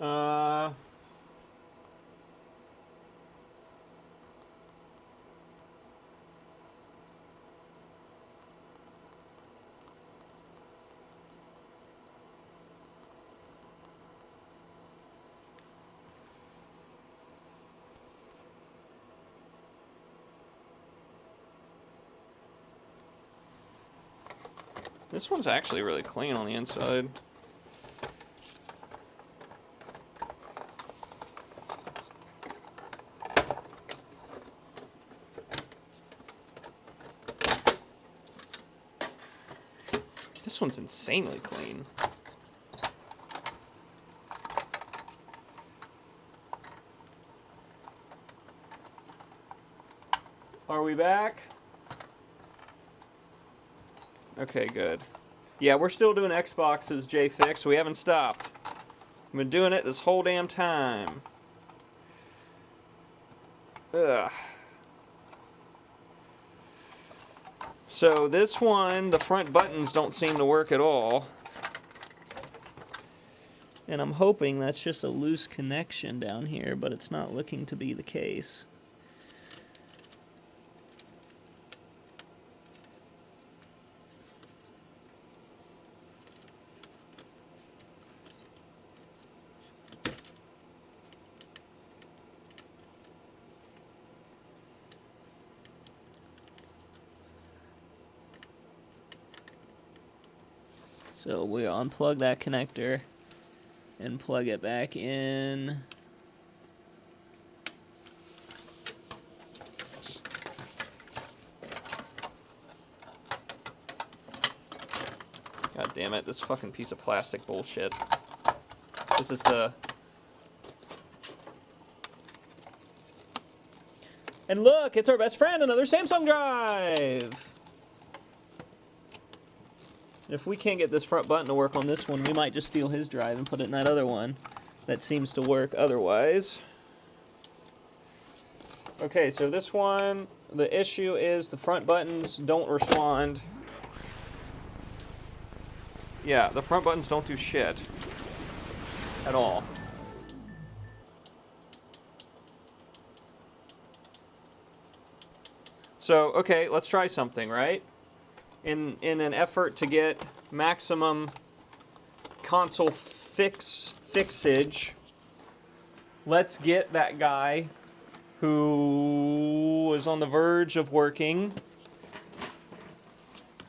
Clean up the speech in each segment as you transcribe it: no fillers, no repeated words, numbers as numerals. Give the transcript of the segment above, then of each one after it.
Uh, this one's actually really clean on the inside. This one's insanely clean. Are we back? Okay, good. Yeah, we're still doing Xboxes, JFix. We haven't stopped. I've been doing it this whole damn time. Ugh. So this one, the front buttons don't seem to work at all. And I'm hoping that's just a loose connection down here, but it's not looking to be the case. So we'll unplug that connector and plug it back in. God damn it, this fucking piece of plastic bullshit. This is the... And look, it's our best friend, another Samsung drive! If we can't get this front button to work on this one, we might just steal his drive and put it in that other one. That seems to work otherwise. Okay, so this one, the issue is the front buttons don't respond. Yeah, the front buttons don't do shit. At all. So, okay, let's try something, right? In an effort to get maximum console fixage, let's get that guy who was on the verge of working.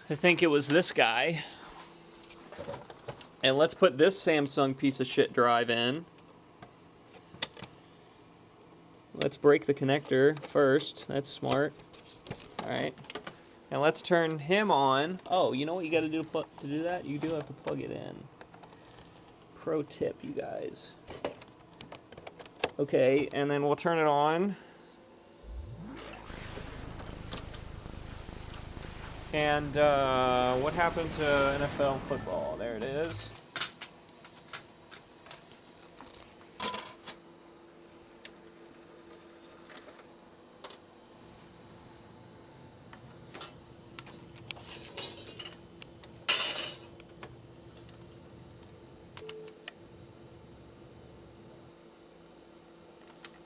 I think it was this guy. And let's put this Samsung piece of shit drive in. Let's break the connector first. That's smart. Alright. And let's turn him on. Oh, you know what you gotta do to do that? You do have to plug it in. Pro tip, you guys. Okay, and then we'll turn it on. And what happened to NFL football? There it is.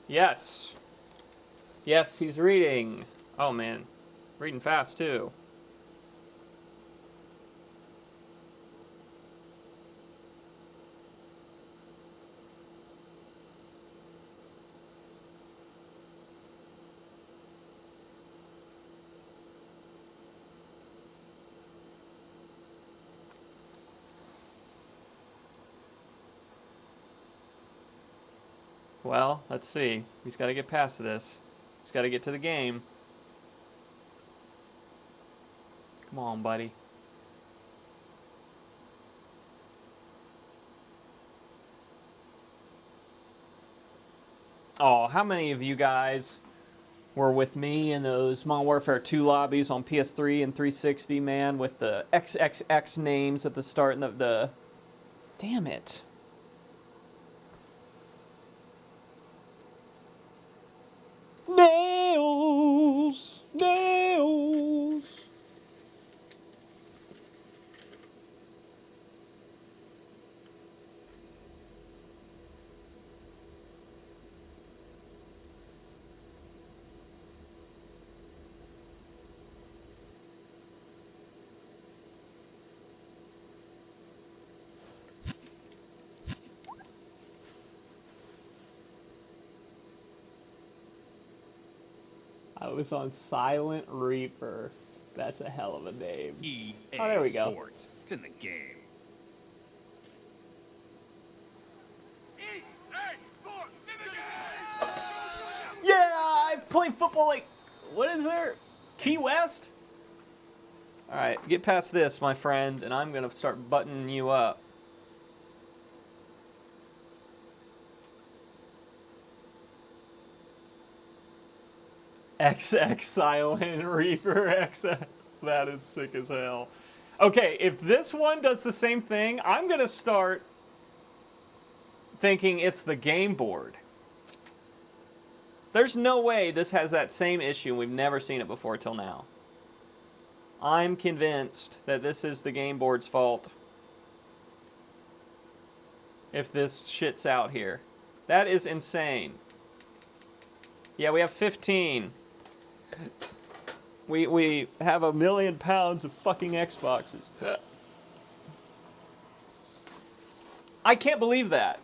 Yes. Yes, he's reading. Oh, man. Reading fast, too. Well, let's see. He's got to get past this. He's got to get to the game. Come on, buddy. Oh, how many of you guys were with me in those Modern Warfare 2 lobbies on PS3 and 360, man, with the XXX names at the start and the... Damn it. Nails! Nails! I was on Silent Reaper. That's a hell of a name. EA Oh, there we go. Sports. It's in the game. EA Sports. It's in the game. Yeah, I play football like, what is there? Key West? All right, get past this, my friend, and I'm going to start buttoning you up. XX Silent Reaper XX. That is sick as hell. Okay, if this one does the same thing, I'm going to start thinking it's the game board. There's no way this has that same issue. We've never seen it before till now. I'm convinced that this is the game board's fault. If this shits out here. That is insane. Yeah, we have 15. We have 1 million pounds of fucking Xboxes. I can't believe that.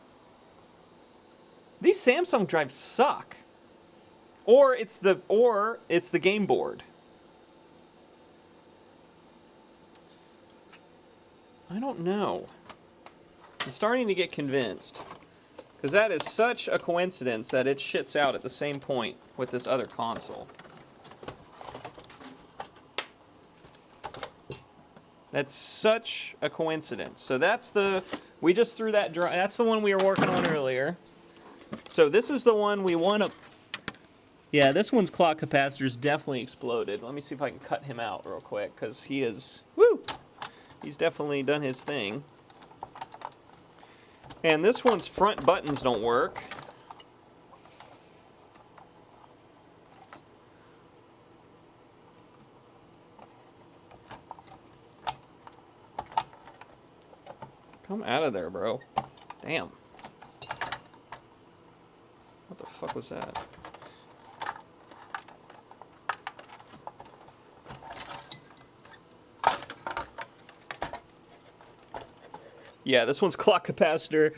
These Samsung drives suck. Or it's the game board. I don't know. I'm starting to get convinced. Because that is such a coincidence that it shits out at the same point with this other console. That's such a coincidence. So that's we just threw that drive, that's the one we were working on earlier. So this is the one we want to, yeah, this one's clock capacitor's definitely exploded. Let me see if I can cut him out real quick, because he is, woo! He's definitely done his thing. And this one's front buttons don't work. Come out of there, bro. Damn. What the fuck was that? Yeah, this one's clock capacitor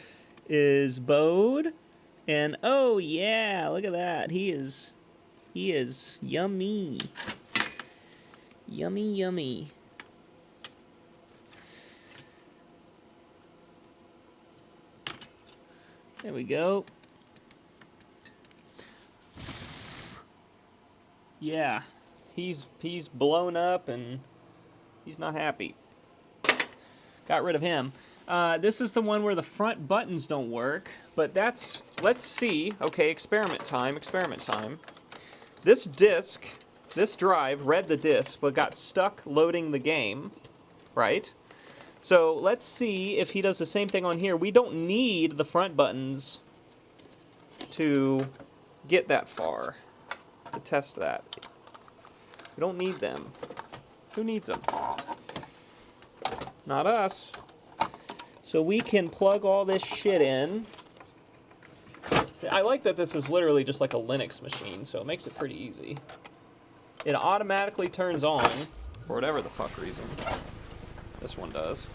is bowed. And oh yeah, look at that. He is yummy. Yummy, yummy. There we go. Yeah, he's blown up and he's not happy. Got rid of him. This is the one where the front buttons don't work, but that's, let's see. Okay, experiment time, experiment time. This disk, this drive read the disk, but got stuck loading the game, right? So let's see if he does the same thing on here. We don't need the front buttons to get that far, to test that. We don't need them. Who needs them? Not us. So we can plug all this shit in. I like that this is literally just like a Linux machine, so it makes it pretty easy. It automatically turns on, for whatever the fuck reason. This one does.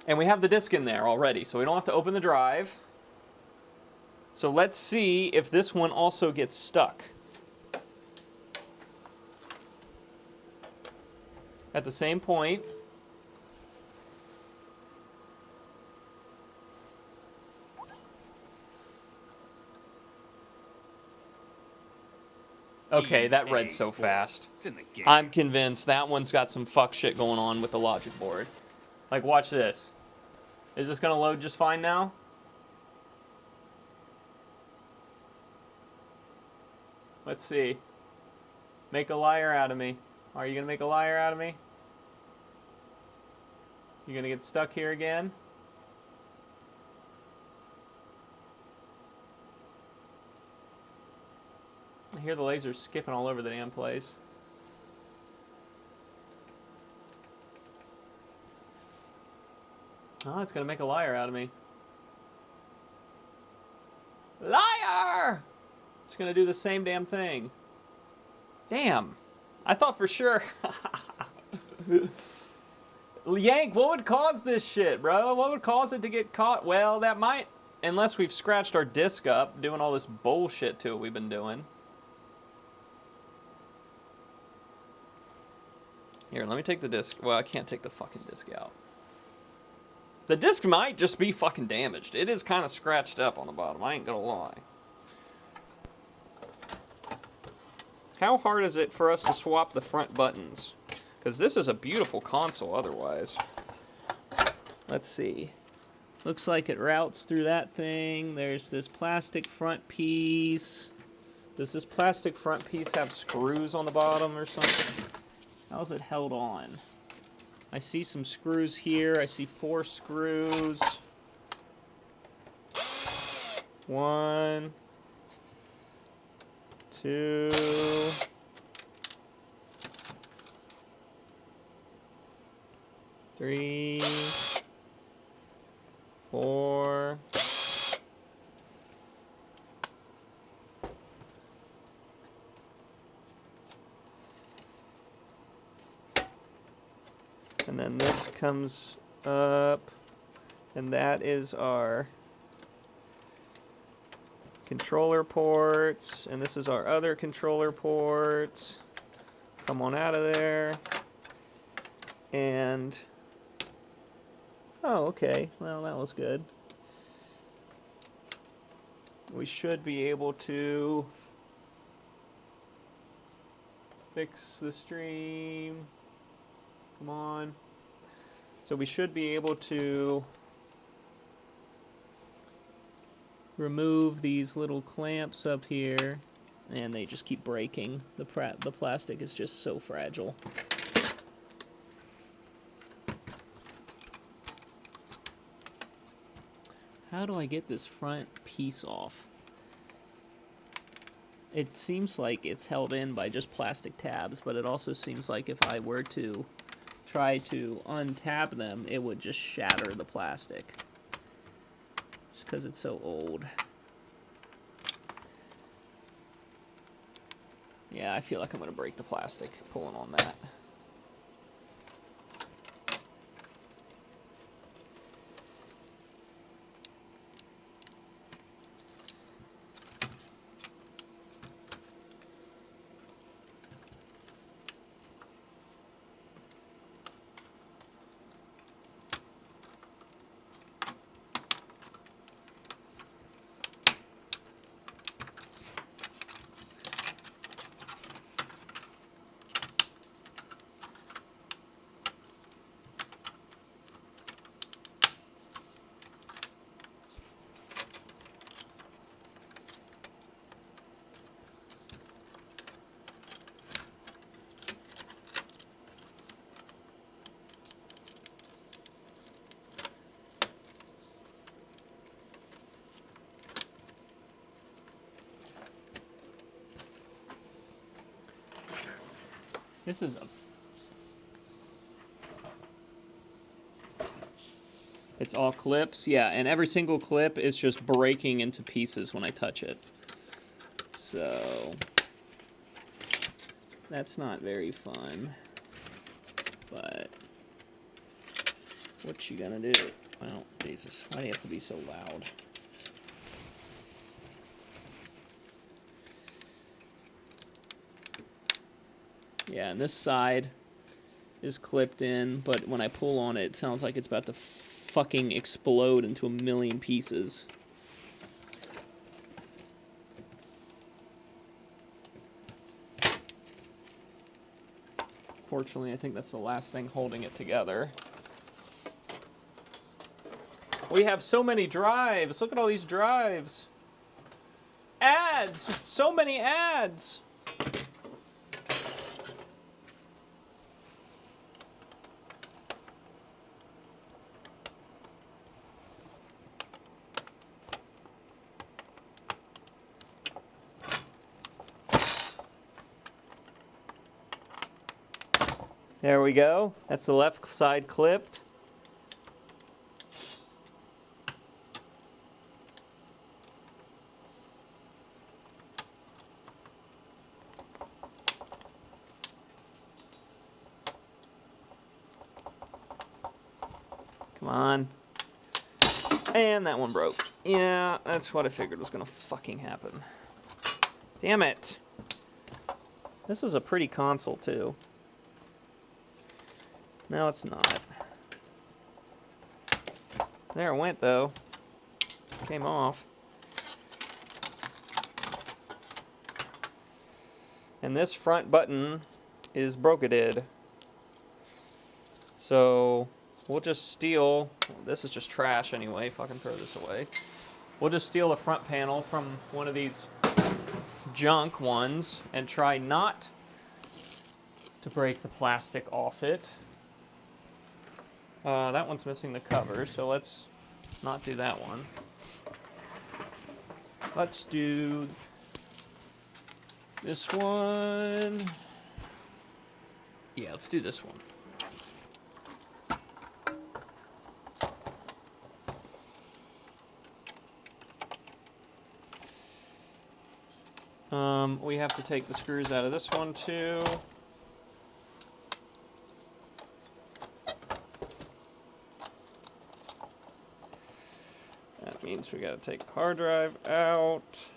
And we have the disk in there already, so we don't have to open the drive. So let's see if this one also gets stuck. At the same point. Okay, that read so fast. It's in the game. I'm convinced that one's got some fuck shit going on with the logic board. Like, watch this. Is this gonna load just fine now? Let's see. Make a liar out of me. Are you gonna make a liar out of me? You gonna get stuck here again? I hear the lasers skipping all over the damn place. Oh, it's gonna make a liar out of me. Liar! It's gonna do the same damn thing. Damn. I thought for sure. Yank, what would cause this shit, bro? What would cause it to get caught? Well, that might unless we've scratched our disc up doing all this bullshit to it we've been doing. Here, let me take the disc. Well, I can't take the fucking disc out. The disc might just be fucking damaged. It is kind of scratched up on the bottom, I ain't gonna lie. How hard is it for us to swap the front buttons? Because this is a beautiful console otherwise. Let's see. Looks like it routes through that thing. There's this plastic front piece. Does this plastic front piece have screws on the bottom or something? How's it held on? I see some screws here. I see 4 screws. 1, 2, 3, 4. And then this comes up, and that is our controller ports, and this is our other controller ports. Come on out of there. And oh, okay. Well, that was good. We should be able to fix the stream. Come on. So we should be able to remove these little clamps up here, and they just keep breaking. The plastic is just so fragile. How do I get this front piece off? It seems like it's held in by just plastic tabs, but it also seems like if I were to try to untab them, it would just shatter the plastic. Just because it's so old. Yeah, I feel like I'm going to break the plastic pulling on that. This is a... It's all clips, yeah, and every single clip is just breaking into pieces when I touch it. So that's not very fun. But what you gonna do? Well, Jesus, why do you have to be so loud? Yeah, and this side is clipped in, but when I pull on it, it sounds like it's about to fucking explode into a million pieces. Fortunately, I think that's the last thing holding it together. We have so many drives. Look at all these drives. Ads! So many ads! There we go. That's the left side clipped. Come on. And that one broke. Yeah, that's what I figured was gonna fucking happen. Damn it. This was a pretty console, too. No, it's not. There it went, though. Came off. And this front button is broketed. So we'll just steal. This is just trash anyway. Fucking throw this away. We'll just steal the front panel from one of these junk ones and try not to break the plastic off it. That one's missing the cover, so let's not do that one. Let's do this one. Yeah, let's do this one. We have to take the screws out of this one too. That means we gotta take the hard drive out.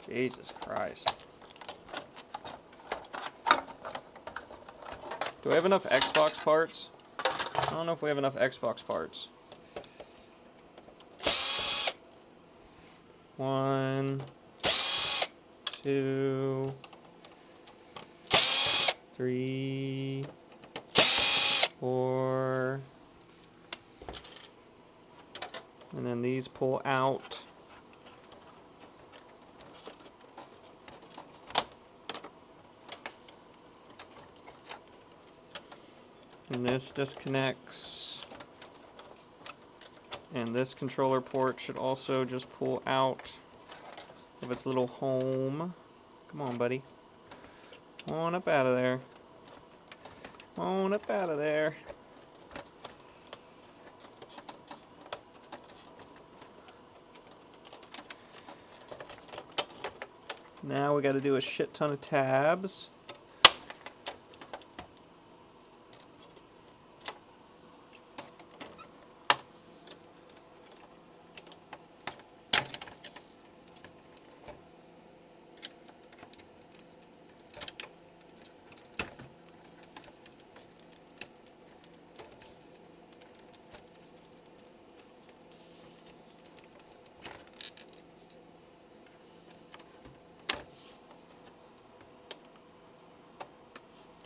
Jesus Christ. Do I have enough Xbox parts? I don't know if we have enough Xbox parts. 1, 2, 3, 4. And then these pull out. And this disconnects. And this controller port should also just pull out of its little home. Come on, buddy. Come on up out of there. Come on up out of there. Now we got to do a shit ton of tabs.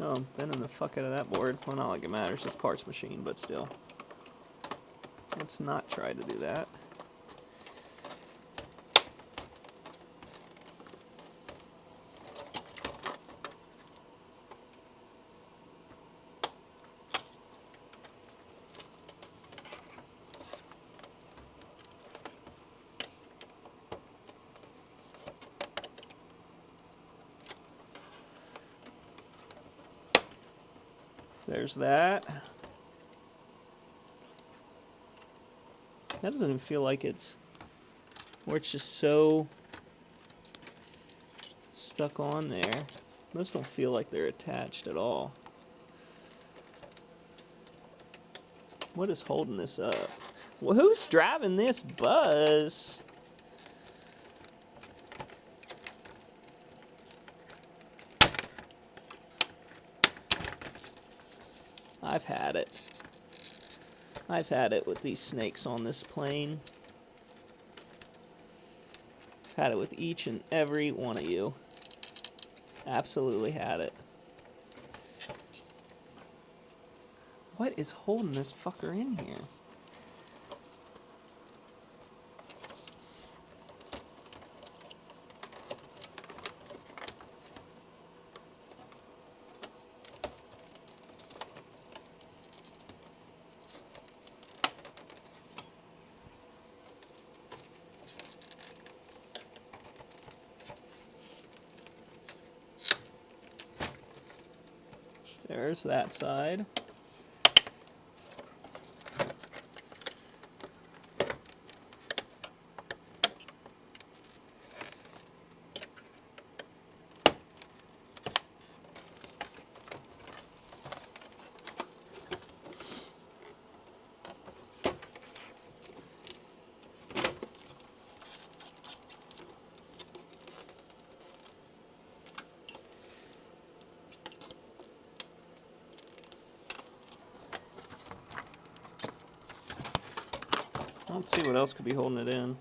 Oh, I'm bending the fuck out of that board. Well, not like it matters. It's parts machine, but still. Let's not try to do that. There's that. That doesn't even feel like it's, or it's just so stuck on there. Those don't feel like they're attached at all. What is holding this up? Well, who's driving this bus? I've had it. I've had it with these snakes on this plane. I've had it with each and every one of you. Absolutely had it. What is holding this fucker in here? There's that side. Let's see what else could be holding it in.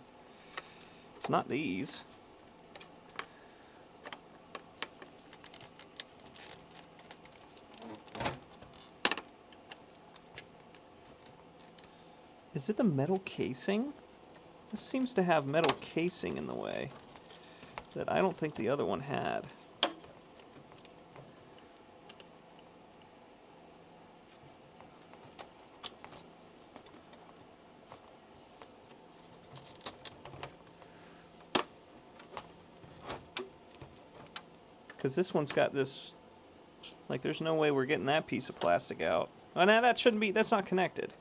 It's not these. Is it the metal casing? This seems to have metal casing in the way that I don't think the other one had. Because this one's got this, like, there's no way we're getting that piece of plastic out. Oh, no, that shouldn't be, that's not connected.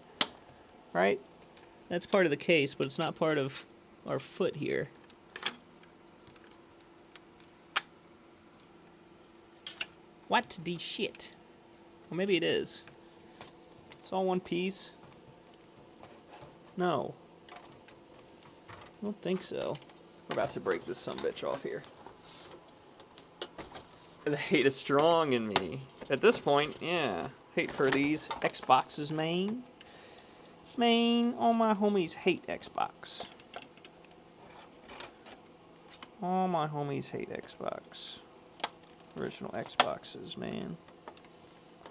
Right? That's part of the case, but it's not part of our foot here. What the shit? Well, maybe it is. It's all one piece. No. I don't think so. We're about to break this sumbitch off here. The hate is strong in me. At this point, yeah. Hate for these Xboxes, man. Man, all my homies hate Xbox. All my homies hate Xbox. Original Xboxes, man.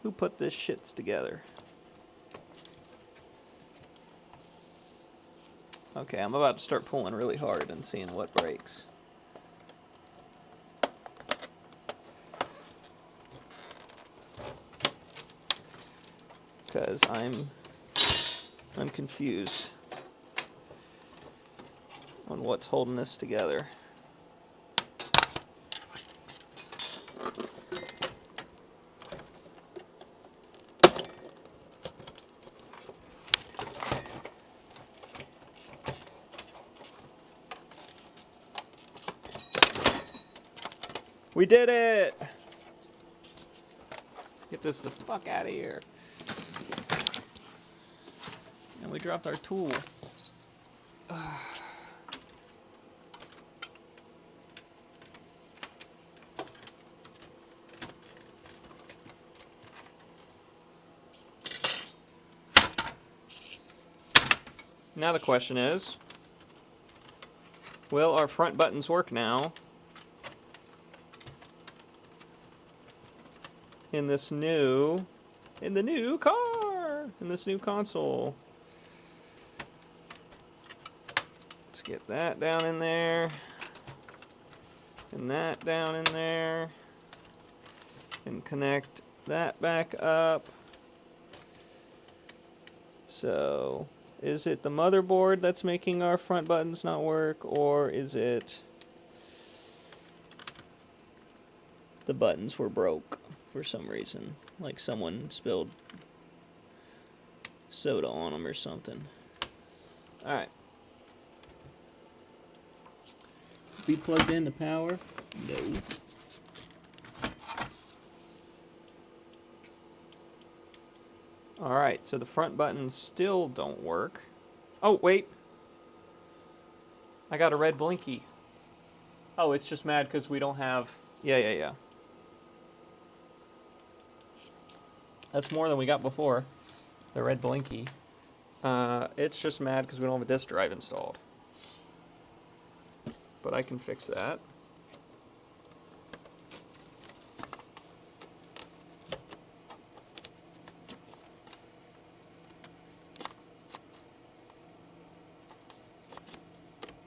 Who put this shits together? Okay, I'm about to start pulling really hard and seeing what breaks. Because I'm confused on what's holding this together. We did it! Get this the fuck out of here. And we dropped our tool. Now the question is, will our front buttons work now in this new car, in this new console? Let's get that down in there, and that down in there, and connect that back up. So, is it the motherboard that's making our front buttons not work, or is it the buttons were broke for some reason? Like someone spilled soda on them or something. Alright. Be plugged into power? No. Alright, so the front buttons still don't work. Oh, wait. I got a red blinky. Oh, it's just mad because we don't have... Yeah. That's more than we got before. The red blinky. It's just mad because we don't have a disk drive installed. But I can fix that.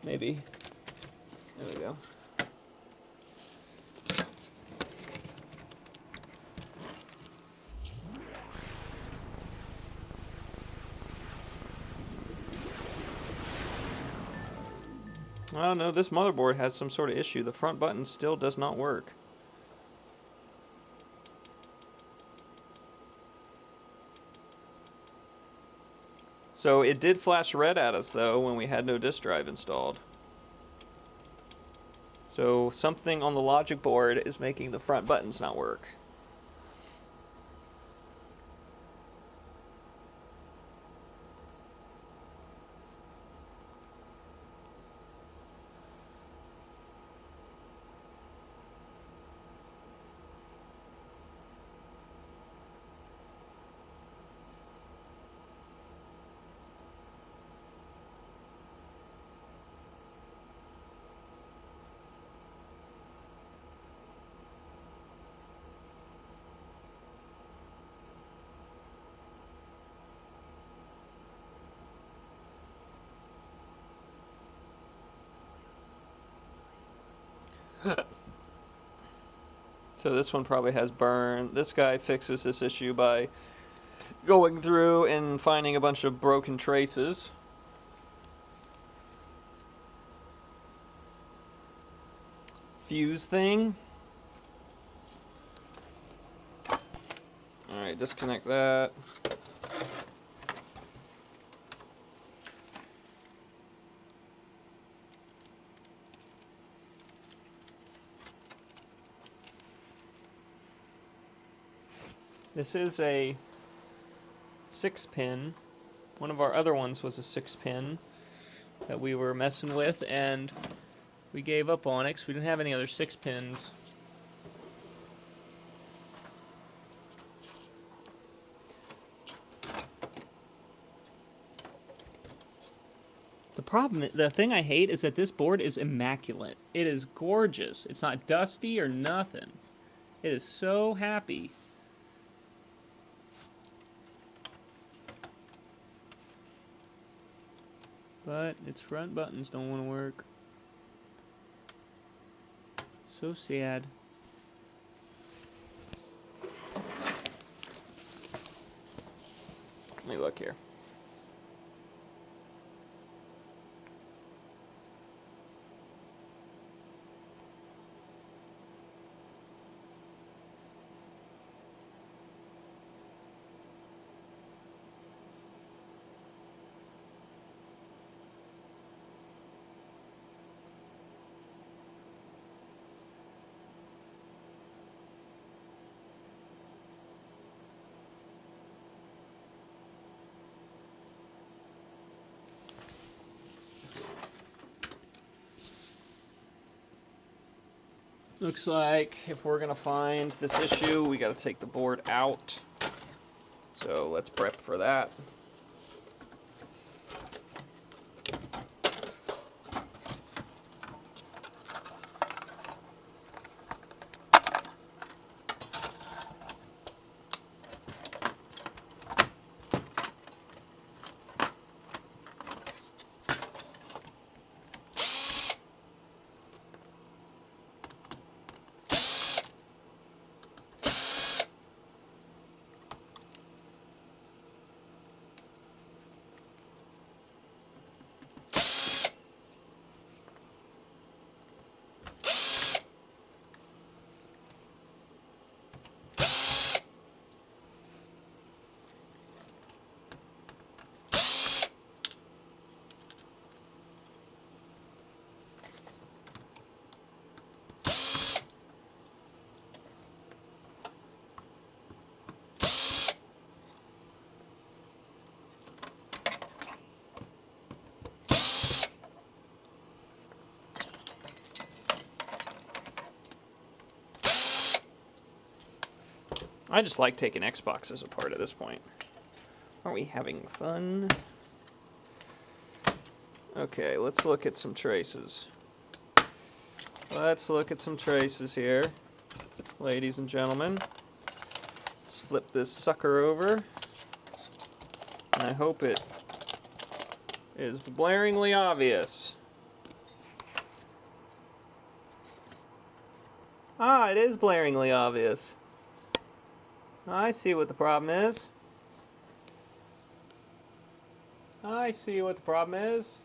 Maybe. There we go. Oh no, this motherboard has some sort of issue. The front button still does not work. So it did flash red at us though when we had no disk drive installed. So something on the logic board is making the front buttons not work. So this one probably has burn. This guy fixes this issue by going through and finding a bunch of broken traces. Fuse thing. Alright, disconnect that. This is a 6-pin. One of our other ones was a 6-pin that we were messing with, and we gave up on it because we didn't have any other 6-pins. The thing I hate is that this board is immaculate. It is gorgeous. It's not dusty or nothing. It is so happy. But its front buttons don't want to work. So sad. Let me look here. Looks like if we're gonna find this issue, we gotta take the board out. So let's prep for that. I just like taking Xboxes apart at this point. Aren't we having fun? Okay, let's look at some traces. Let's look at some traces here, ladies and gentlemen. Let's flip this sucker over. And I hope it is blaringly obvious. Ah, it is blaringly obvious. I see what the problem is. I see what the problem is.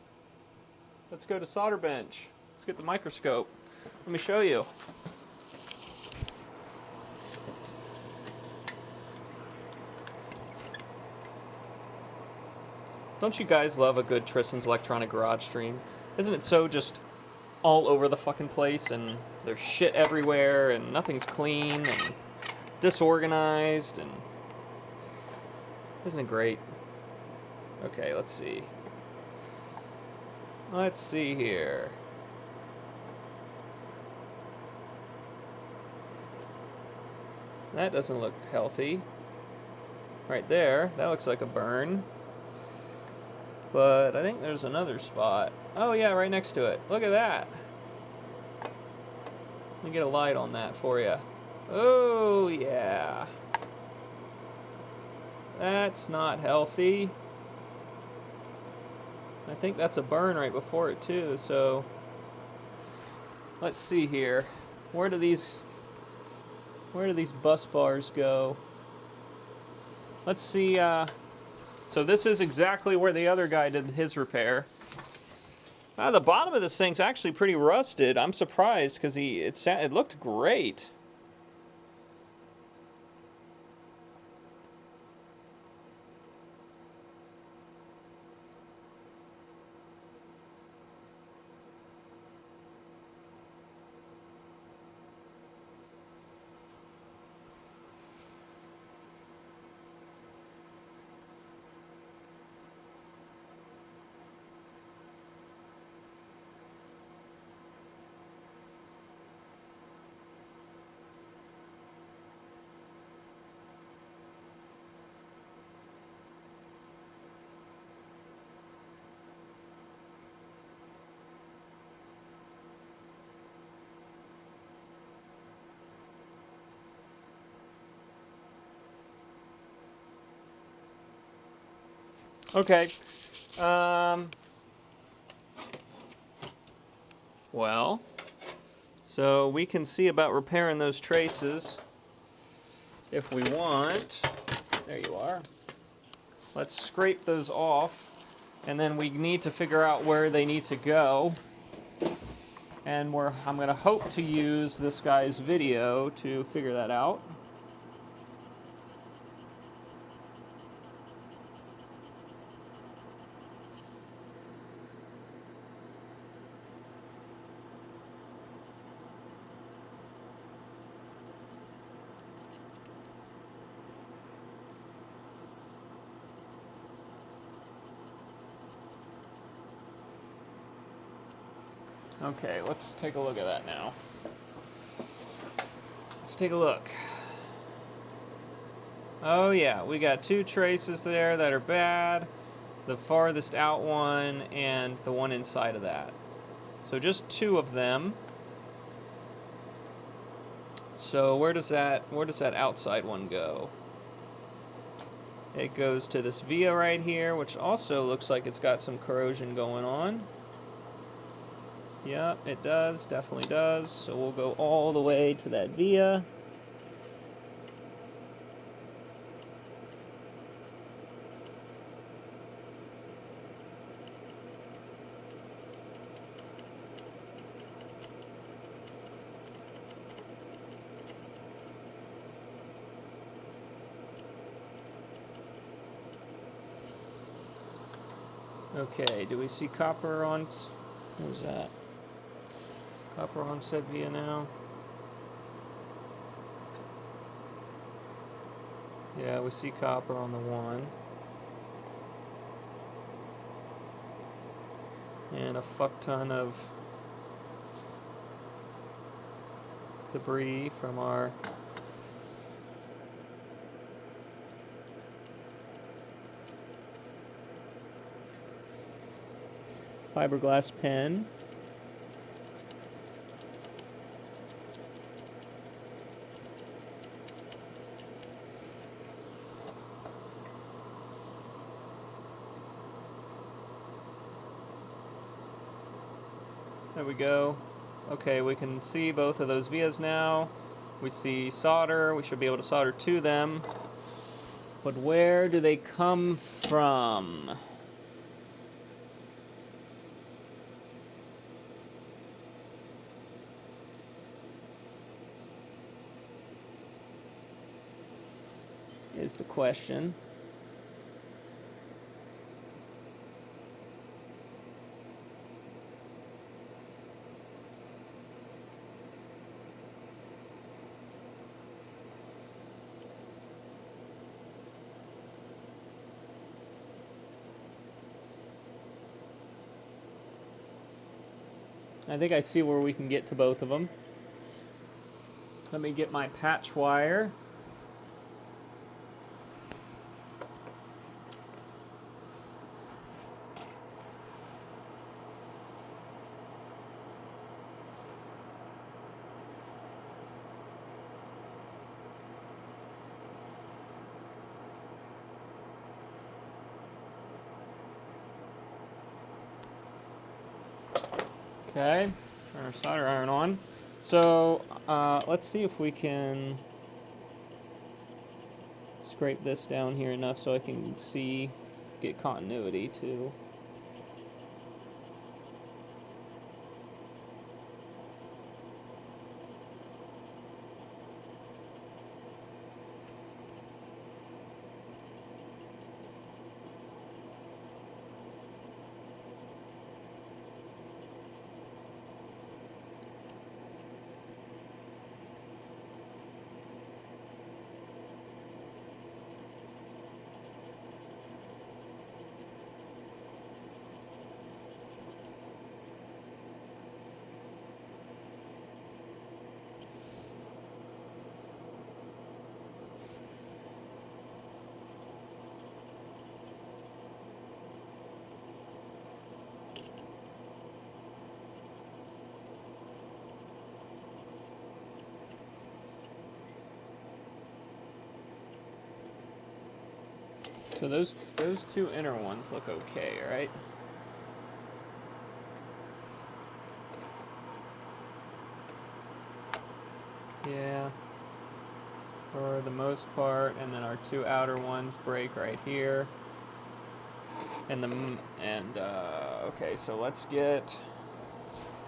Let's go to solder bench. Let's get the microscope. Let me show you. Don't you guys love a good Tristan's Electronic Garage stream? Isn't it so just all over the fucking place, and there's shit everywhere, and nothing's clean, and disorganized, and isn't it great? Okay, let's see. Let's see here. That doesn't look healthy. Right there, that looks like a burn. But I think there's another spot. Oh yeah, right next to it. Look at that. Let me get a light on that for you. Oh yeah. That's not healthy. I think that's a burn right before it too, so Let's see here. Where do these bus bars go? Let's see. So this is exactly where the other guy did his repair. The bottom of this thing's actually pretty rusted. I'm surprised because it looked great. Okay. Well, so we can see about repairing those traces if we want. There you are. Let's scrape those off, and then we need to figure out where they need to go. And I'm going to hope to use this guy's video to figure that out. Okay, let's take a look at that now. Let's take a look. Oh yeah, we got two traces there that are bad. The farthest out one and the one inside of that. So just two of them. So where does that outside one go? It goes to this via right here, which also looks like it's got some corrosion going on. Yep, it does, definitely does. So we'll go all the way to that via. Okay, do we see copper on... What was that? Copper on said via now. Yeah, we see copper on the one. And a fuck ton of debris from our fiberglass pen. There we go. Okay, we can see both of those vias now. We see solder. We should be able to solder to them. But where do they come from? Is the question. I think I see where we can get to both of them. Let me get my patch wire. Okay, Turn our solder iron on. So let's see if we can scrape this down here enough so I can see, get continuity too. So those two inner ones look okay, right? Yeah, for the most part, and then our two outer ones break right here. And okay, so let's get.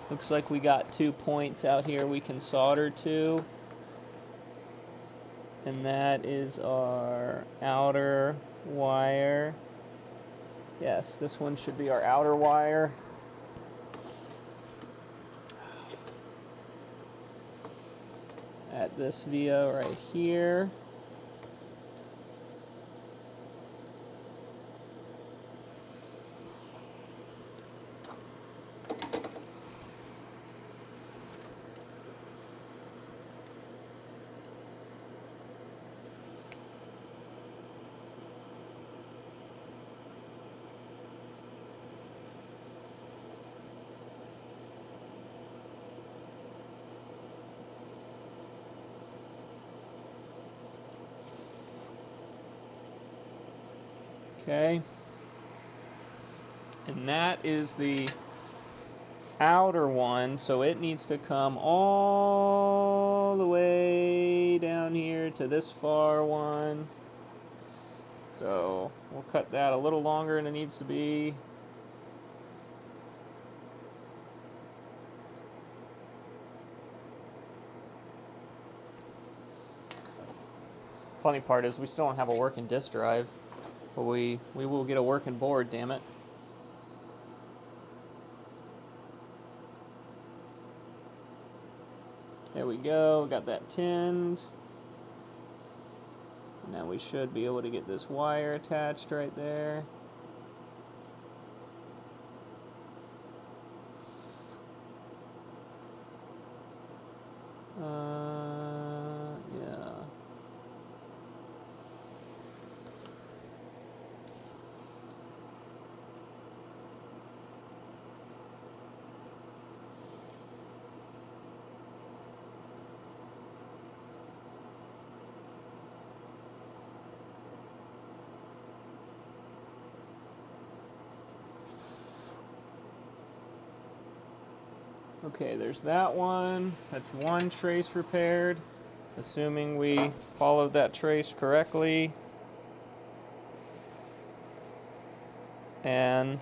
Looks like we got 2 points out here we can solder to. And that is our outer wire. Yes, this one should be our outer wire. At this VO right here. Okay. And that is the outer one, so it needs to come all the way down here to this far one. So we'll cut that a little longer than it needs to be. Funny part is we still don't have a working disk drive, but we will get a working board, damn it. There we go, got that tinned. Now we should be able to get this wire attached right there. Yeah. Okay, there's that one. That's one trace repaired, assuming we followed that trace correctly. And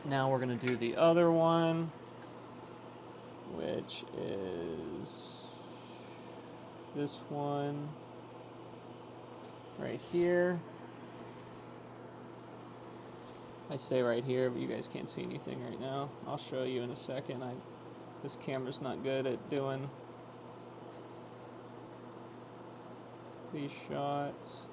now we're going to do the other one, which is this one right here. I say right here, but you guys can't see anything right now. I'll show you in a second. This camera's not good at doing these shots.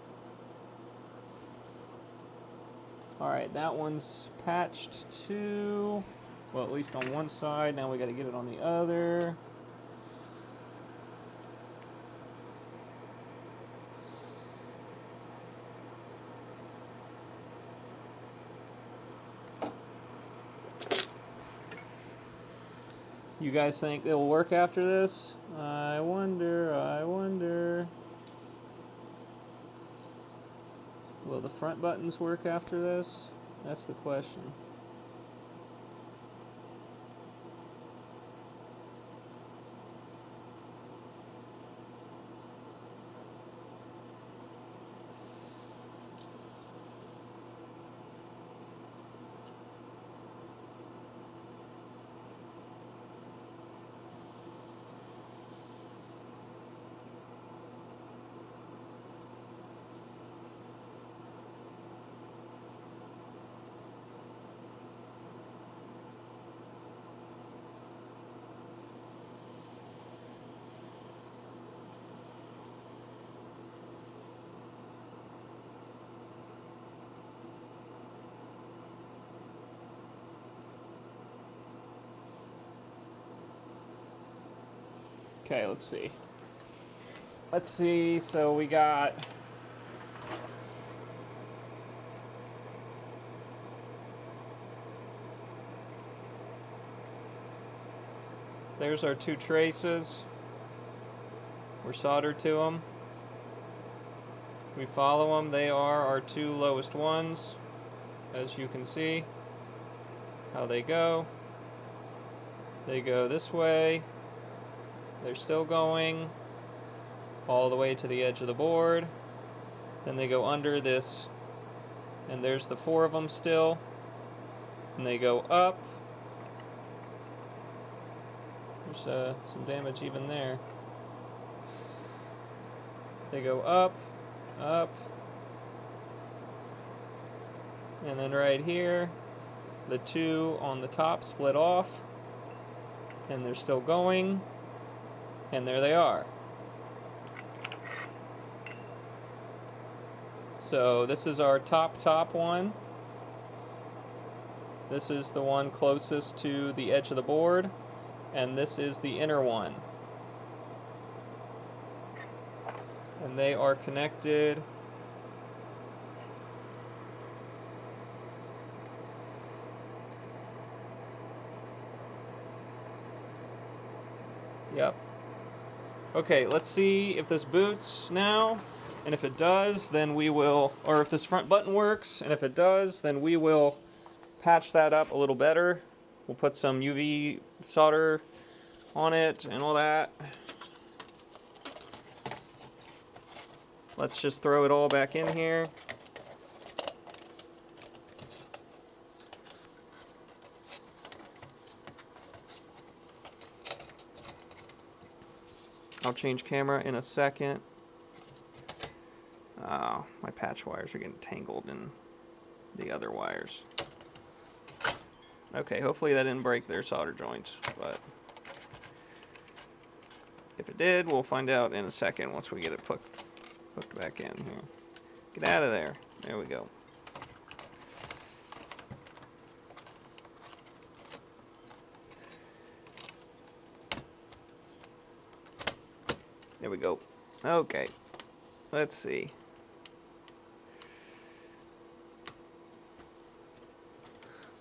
Alright, that one's patched to, well, at least on one side. Now we got to get it on the other. You guys think it'll work after this? I wonder. Will the the front buttons work after this? That's the question. Okay, let's see. Let's see, so we got... There's our two traces. We're soldered to them. We follow them. They are our two lowest ones, as you can see how they go. They go this way. They're still going all the way to the edge of the board. Then they go under this, and there's the four of them still. And they go up. There's some damage even there. They go up, up, and then right here, the two on the top split off, and they're still going, and there they are. So this is our top one. This is the one closest to the edge of the board, and this is the inner one. And they are connected. Yep. Okay, let's see if this boots now. And if it does, then we will, or if this front button works, and if it does, then we will patch that up a little better. We'll put some UV solder on it and all that. Let's just throw it all back in here. I'll change camera in a second. Oh, my patch wires are getting tangled in the other wires. Okay, hopefully that didn't break their solder joints, but if it did, we'll find out in a second once we get it hooked back in here. Get out of there. There we go. There we go. Okay. Let's see.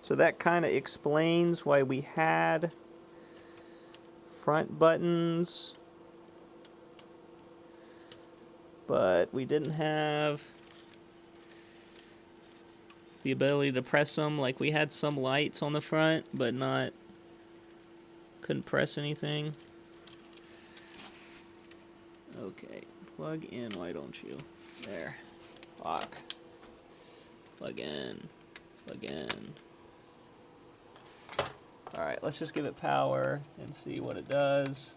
So that kind of explains why we had front buttons, but we didn't have the ability to press them. Like, we had some lights on the front, but couldn't press anything. Okay, plug in, why don't you? There. Lock. Plug in. Plug in. Alright, let's just give it power and see what it does.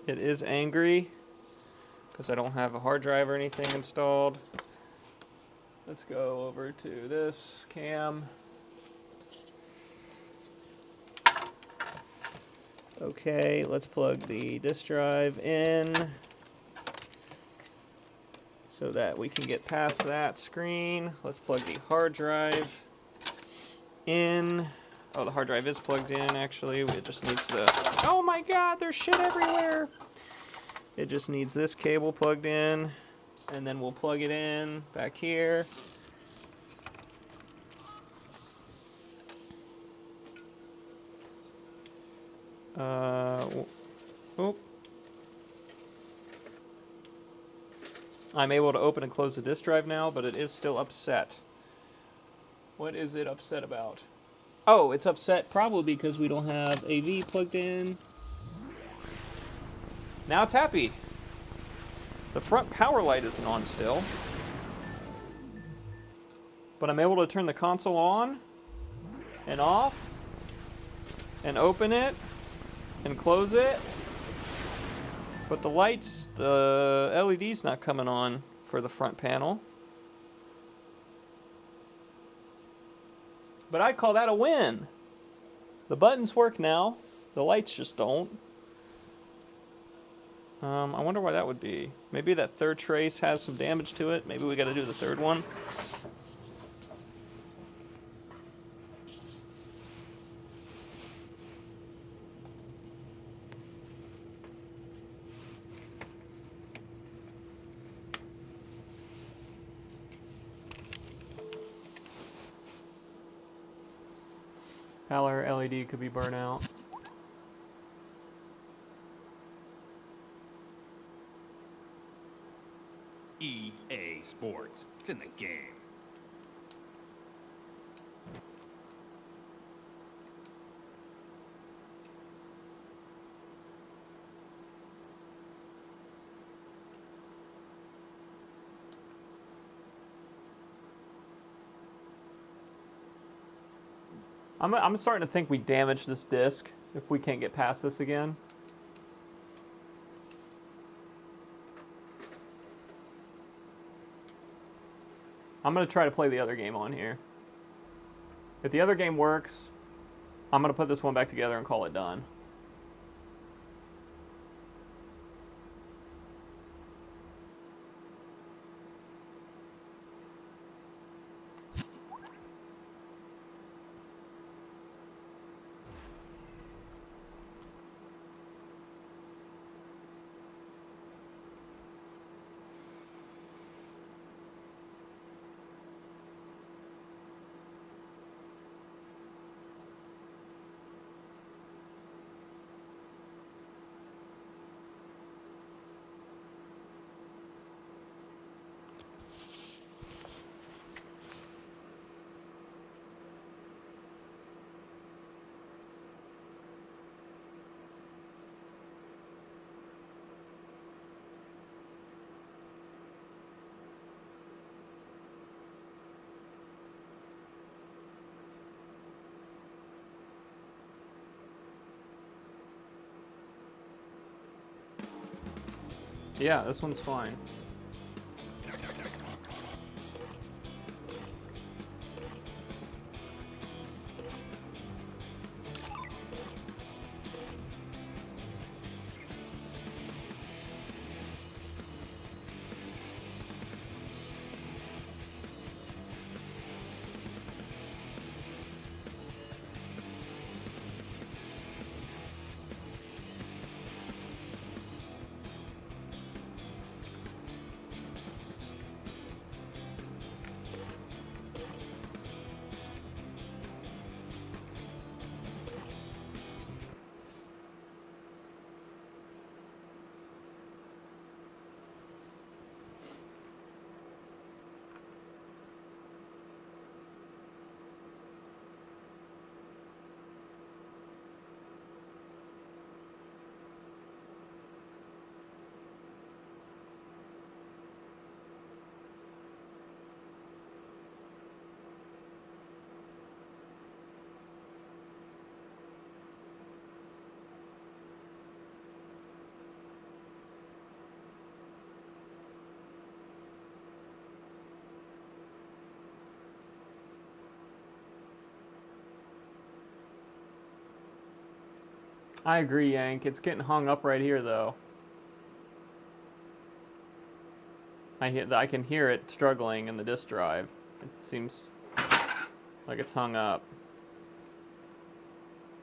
It is angry because I don't have a hard drive or anything installed. Let's go over to this cam. Okay, let's plug the disk drive in so that we can get past that screen. Let's plug the hard drive in. Oh, the hard drive is plugged in, actually. It just needs the... Oh my god, there's shit everywhere! It just needs this cable plugged in, and then we'll plug it in back here. Oh. I'm able to open and close the disk drive now, but it is still upset. What is it upset about? Oh, it's upset probably because we don't have AV plugged in. Now it's happy. The front power light isn't on still. But I'm able to turn the console on and off and open it and close it. But the lights, the LED's not coming on for the front panel. But I call that a win. The buttons work now. The lights just don't. I wonder why that would be. Maybe that third trace has some damage to it. Maybe we got to do the third one. Power LED could be burnt out. EA Sports. It's in the game. I'm starting to think we damaged this disc if we can't get past this again. I'm going to try to play the other game on here. If the other game works, I'm going to put this one back together and call it done. Yeah, this one's fine. I agree, Yank. It's getting hung up right here, though. I can hear it struggling in the disk drive. It seems like it's hung up.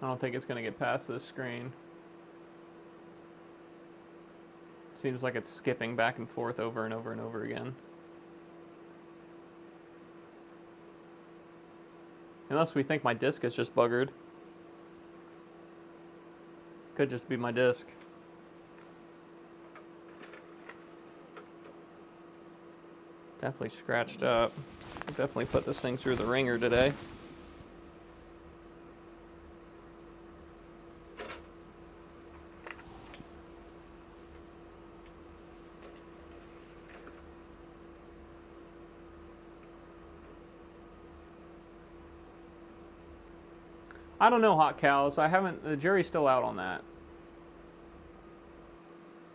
I don't think it's going to get past this screen. Seems like it's skipping back and forth over and over and over again. Unless we think my disk is just buggered. Could just be my disk. Definitely scratched up. Definitely put this thing through the ringer today. I don't know, Hot Cows. I haven't. The jury's still out on that.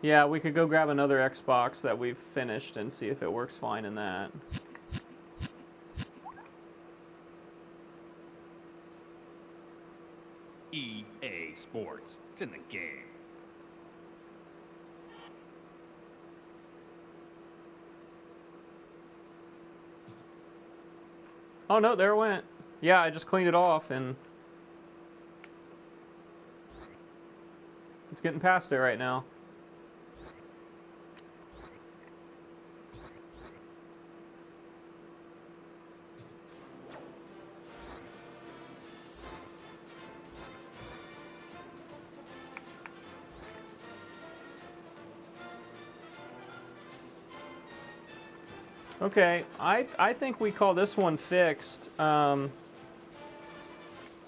Yeah, we could go grab another Xbox that we've finished and see if it works fine in that. EA Sports. It's in the game. Oh no, there it went. Yeah, I just cleaned it off and it's getting past it right now. Okay, I think we call this one fixed. I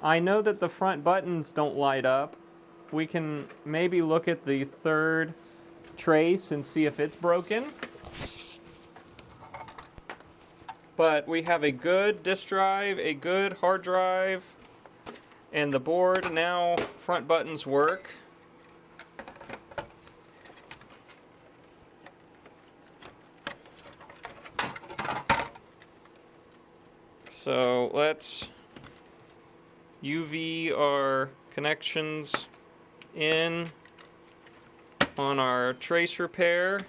know that the front buttons don't light up. We can maybe look at the third trace and see if it's broken. But we have a good disk drive, a good hard drive, and the board now front buttons work. So let's UV our connections in on our trace repair.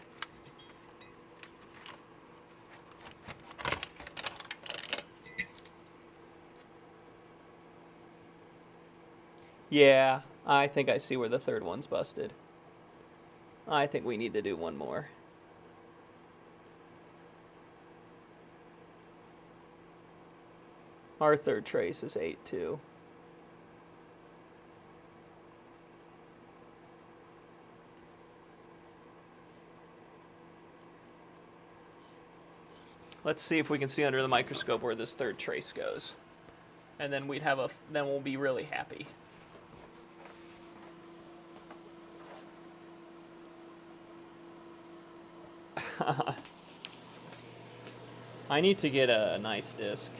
Yeah, I think I see where the third one's busted. I think we need to do one more. Our third trace is 8 too. Let's see if we can see under the microscope where this third trace goes. And then then we'll be really happy. I need to get a nice disc.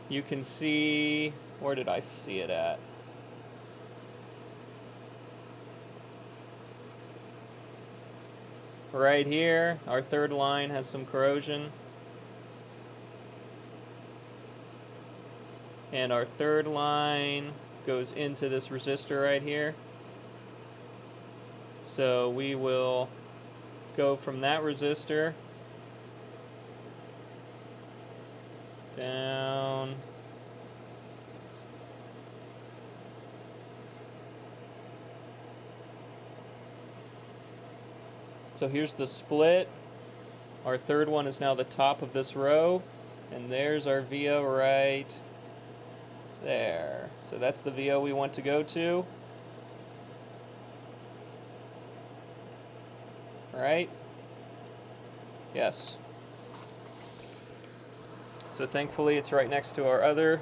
You can see, where did I see it at? Right here, our third line has some corrosion. And our third line goes into this resistor right here. So we will go from that resistor down so here's the split. Our third one is now the top of this row, and there's our VO right there. So that's the VO we want to go to. Right? Yes. So thankfully it's right next to our other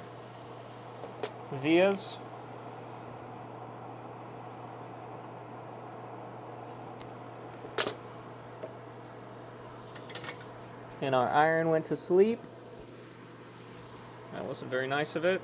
vias. And our iron went to sleep. That wasn't very nice of it.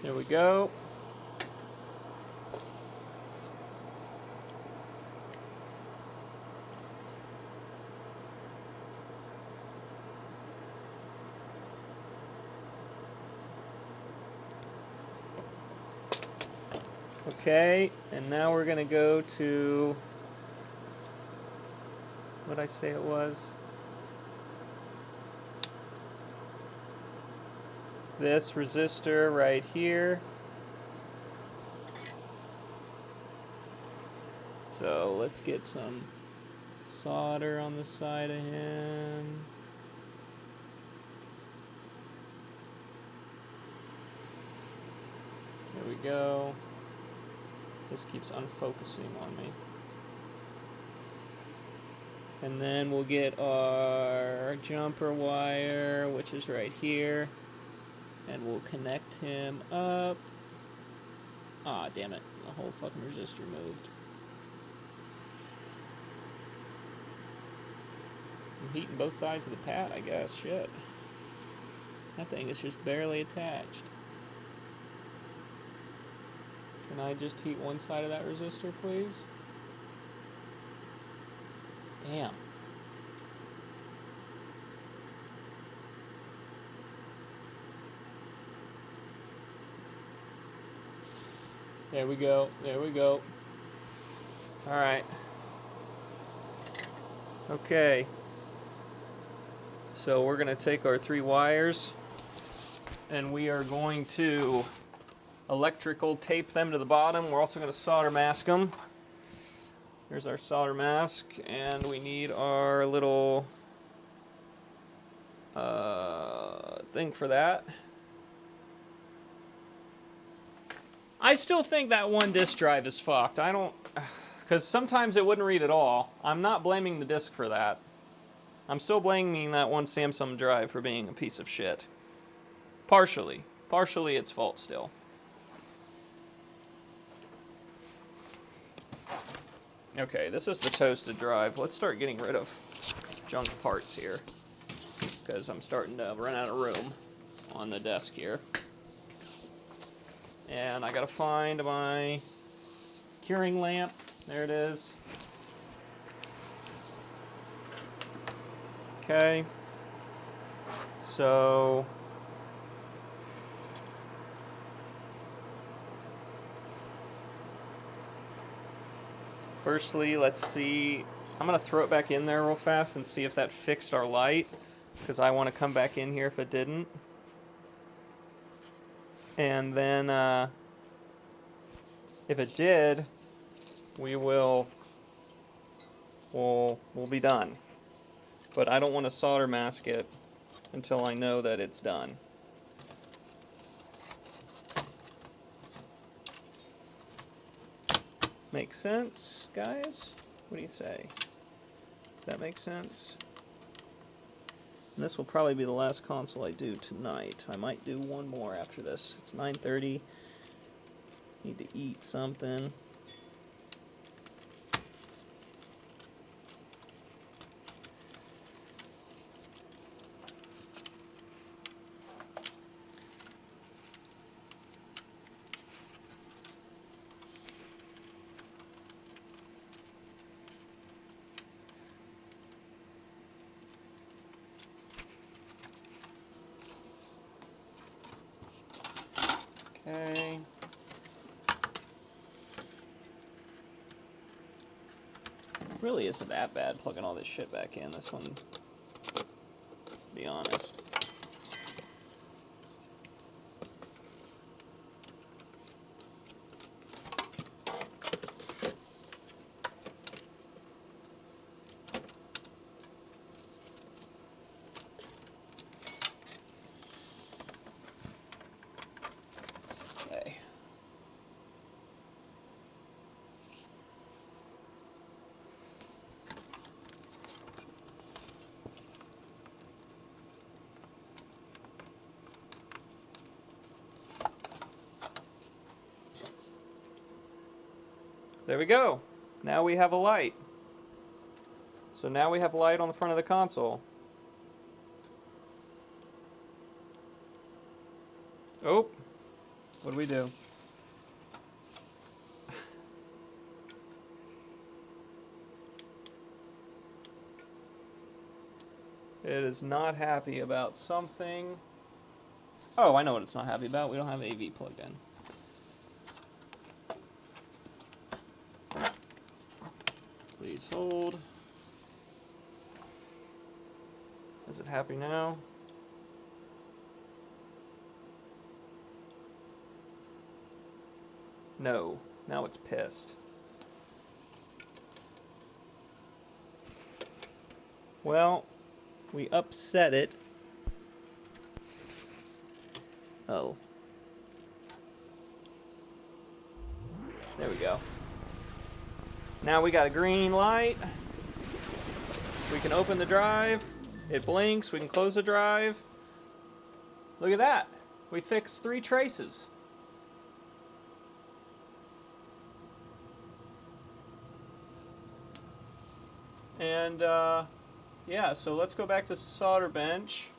There we go. Okay, and now we're gonna go to, what did I say it was? This resistor right here. So let's get some solder on the side of him. There we go. This keeps unfocusing on me. And then we'll get our jumper wire, which is right here. And we'll connect him up. Ah, damn it. The whole fucking resistor moved. I'm heating both sides of the pad, I guess. Shit. That thing is just barely attached. Can I just heat one side of that resistor, please? Damn. There we go. There we go. All right. Okay. So we're going to take our 3 wires and we are going to electrical tape them to the bottom. We're also going to solder mask them. Here's our solder mask, and we need our little thing for that. I still think that one disk drive is fucked. I don't, because sometimes it wouldn't read at all. I'm not blaming the disk for that. I'm still blaming that one Samsung drive for being a piece of shit. Partially. Partially its fault still. Okay, this is the toasted drive. Let's start getting rid of junk parts here, because I'm starting to run out of room on the desk here. And I gotta find my curing lamp. There it is. Okay. So firstly, let's see. I'm gonna throw it back in there real fast and see if that fixed our light, because I want to come back in here if it didn't. And then if it did, we'll be done. But I don't want to solder mask it until I know that it's done. Make sense, guys? What do you say? Does that make sense? And this will probably be the last console I do tonight. I might do one more after this. It's 9:30. Need to eat something. Okay. Really isn't that bad plugging all this shit back in. This one, to be honest. Okay. There we go. Now we have a light. So now we have light on the front of the console. Oh, what do we do? It is not happy about something. Oh, I know what it's not happy about. We don't have AV plugged in. hold. Is it happy now? No. Now it's pissed. Well, we upset it. Oh. There we go. Now we got a green light. We can open the drive. It blinks. We can close the drive. Look at that. We fixed 3 traces. And yeah, so let's go back to solder bench.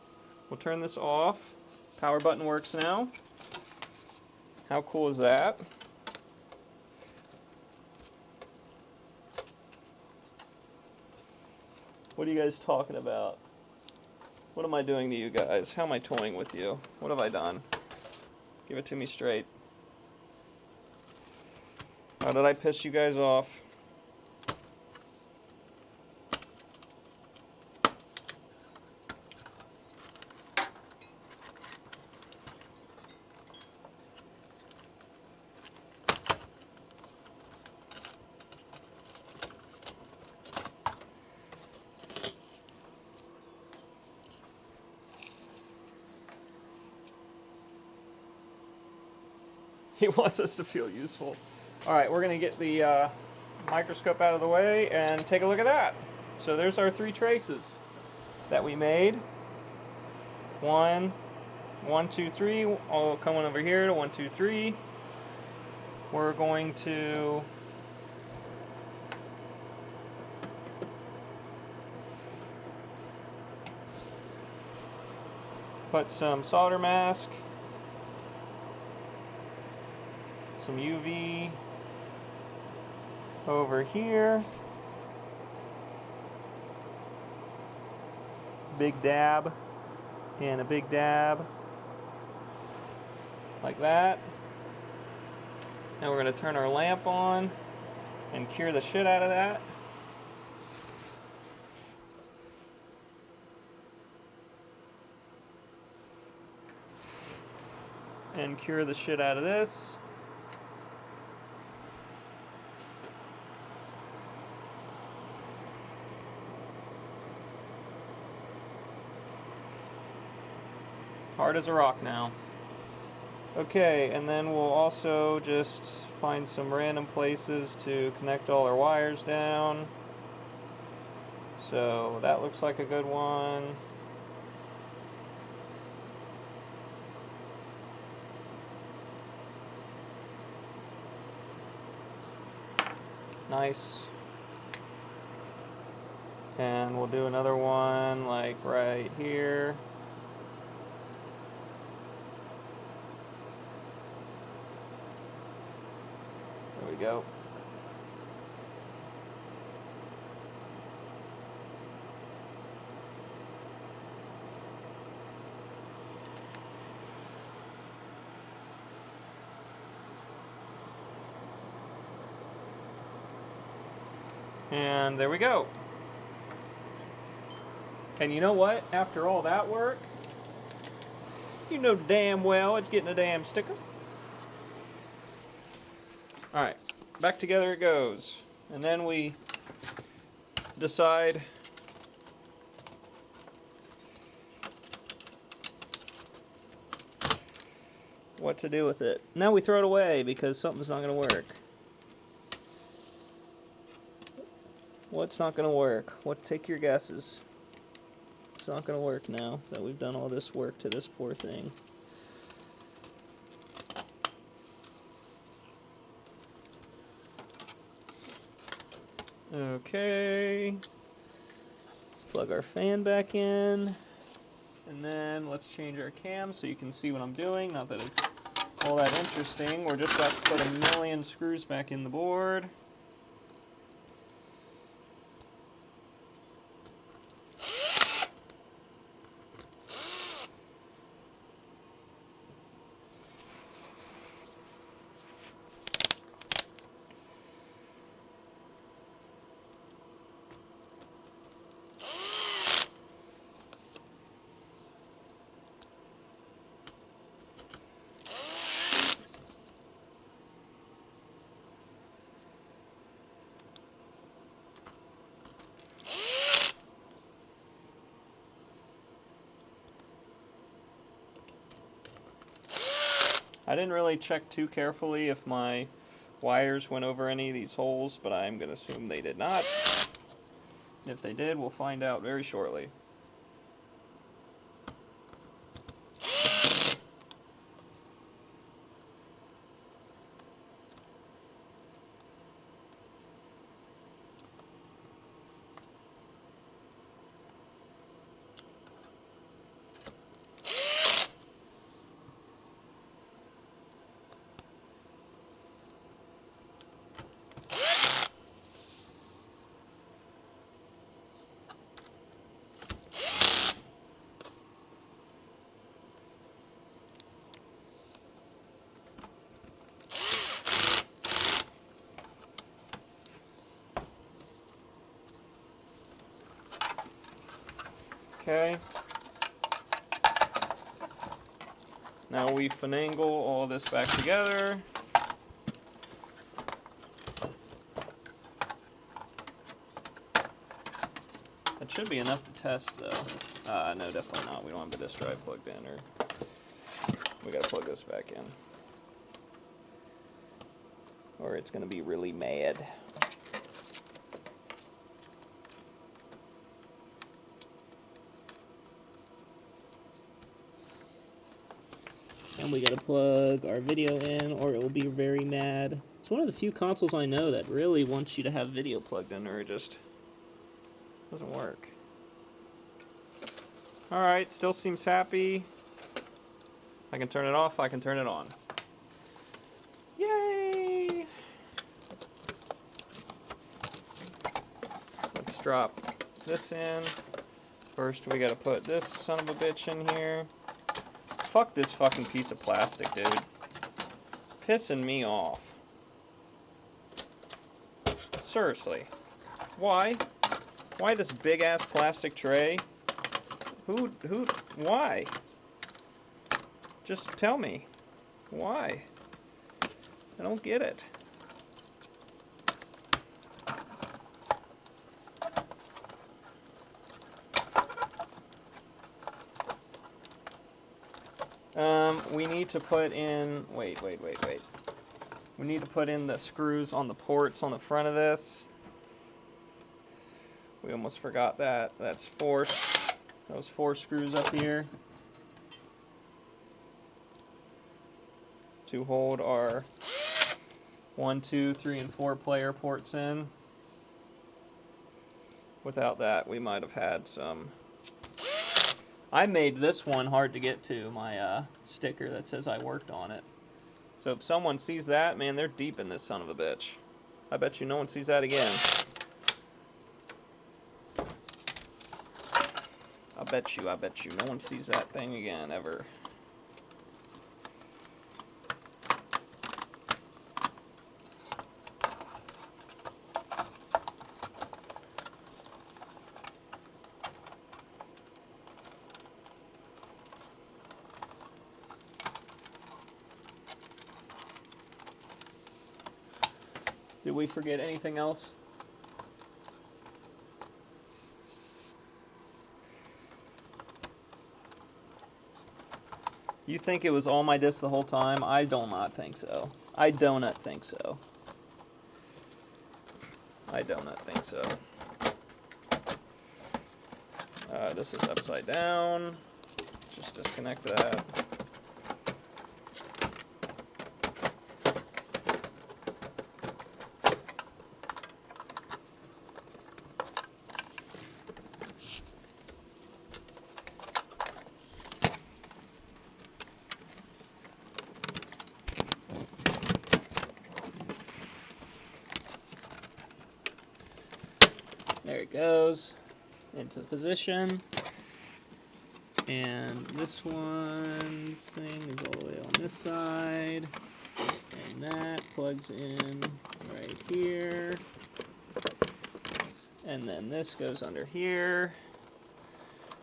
We'll turn this off. Power button works now. How cool is that? What are you guys talking about? What am I doing to you guys? How am I toying with you? What have I done? Give it to me straight. How did I piss you guys off? He wants us to feel useful. All right, we're gonna get the microscope out of the way and take a look at that. So there's our 3 traces that we made. 1, 1, 2, 3, all coming over here to 1, 2, 3. We're going to put some solder mask, some UV over here, big dab and a big dab like that. Now we're going to turn our lamp on and cure the shit out of that. And cure the shit out of this. Hard as a rock now. Okay, and then we'll also just find some random places to connect all our wires down. So that looks like a good one. Nice. And we'll do another one like right here. There we go. And there we go. And you know what? After all that work, you know damn well it's getting a damn sticker. Alright, back together it goes. And then we decide what to do with it. Now we throw it away because something's not going to work. What's not going to work? Take your guesses. It's not going to work now that we've done all this work to this poor thing. Okay. Let's plug our fan back in. And then let's change our cam so you can see what I'm doing. Not that it's all that interesting. We're just about to put a million screws back in the board. I didn't really check too carefully if my wires went over any of these holes, but I'm going to assume they did not. If they did, we'll find out very shortly. Okay. Now we finagle all this back together. That should be enough to test, though. No, definitely not. We don't have the disk drive plugged in, or we gotta plug this back in, or it's gonna be really mad. And we gotta plug our video in, or it will be very mad. It's one of the few consoles I know that really wants you to have video plugged in, or it just doesn't work. Alright, still seems happy. I can turn it off, I can turn it on. Yay! Let's drop this in. First we gotta put this son of a bitch in here. Fuck this fucking piece of plastic, dude. Pissing me off. Seriously. Why? Why this big ass plastic tray? Why? Just tell me. Why? I don't get it. We need to put in, wait. We need to put in the screws on the ports on the front of this. We almost forgot that. That's those 4 screws up here to hold our 1, 2, 3, and 4 player ports in. Without that, we might have had some. I made this one hard to get to, my sticker that says I worked on it. So if someone sees that, man, they're deep in this son of a bitch. I bet you no one sees that again. I bet you no one sees that thing again, ever. Did we forget anything else? You think it was all my discs the whole time? I do not think so. I do not think so. I do not think so. This is upside down. Just disconnect that. There it goes into position, and this one's thing is all the way on this side, and that plugs in right here, and then this goes under here.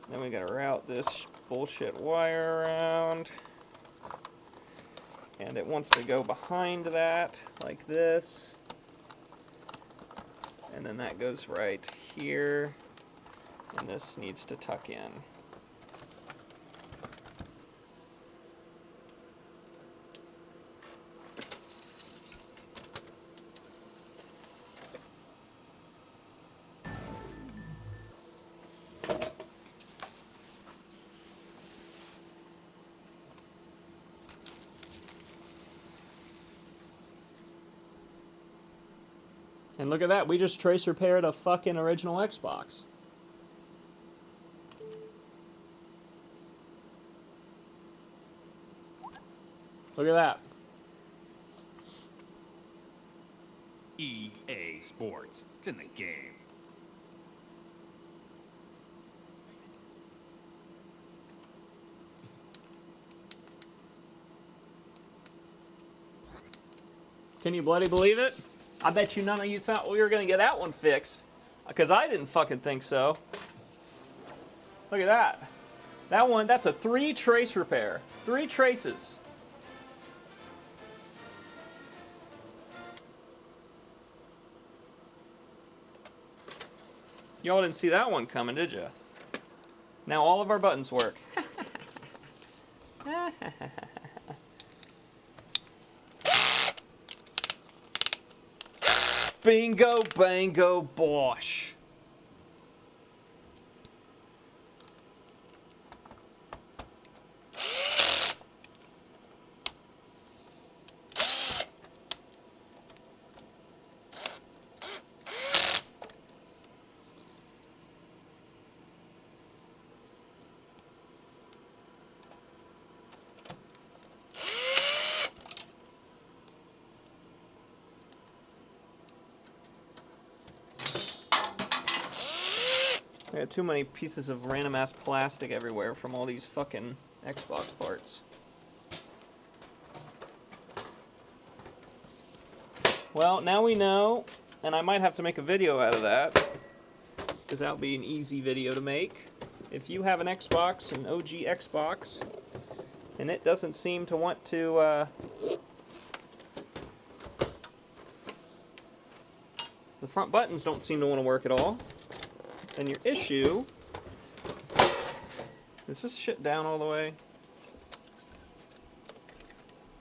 Then we gotta route this bullshit wire around, and it wants to go behind that like this. And then that goes right here, and this needs to tuck in. And look at that, we just trace repaired a fucking original Xbox. Look at that. EA Sports. It's in the game. Can you bloody believe it? I bet you none of you thought we were going to get that one fixed. Because I didn't fucking think so. Look at that. That one, that's a 3 trace repair. 3 traces. Y'all didn't see that one coming, did you? Now all of our buttons work. Bingo, bango, bosh. I got too many pieces of random ass plastic everywhere from all these fucking Xbox parts. Well, now we know, and I might have to make a video out of that, because that would be an easy video to make. If you have an Xbox, an OG Xbox, and it doesn't seem to want to, the front buttons don't seem to want to work at all, then your issue, is this shit down all the way?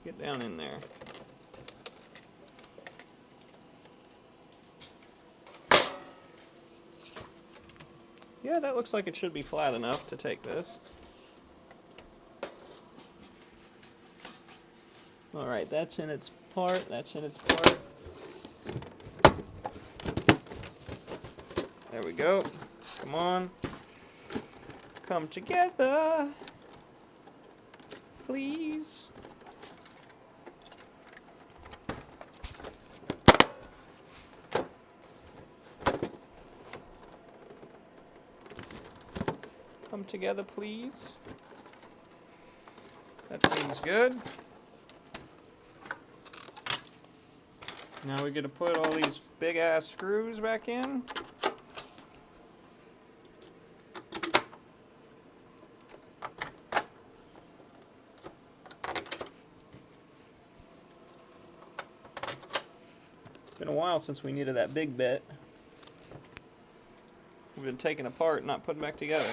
Get down in there. Yeah, that looks like it should be flat enough to take this. Alright, that's in its part, that's in its part. There we go. Come on. Come together. Please. Come together, please. That seems good. Now we're going to put all these big ass screws back in. Been a while since we needed that big bit. We've been taking apart, not putting back together.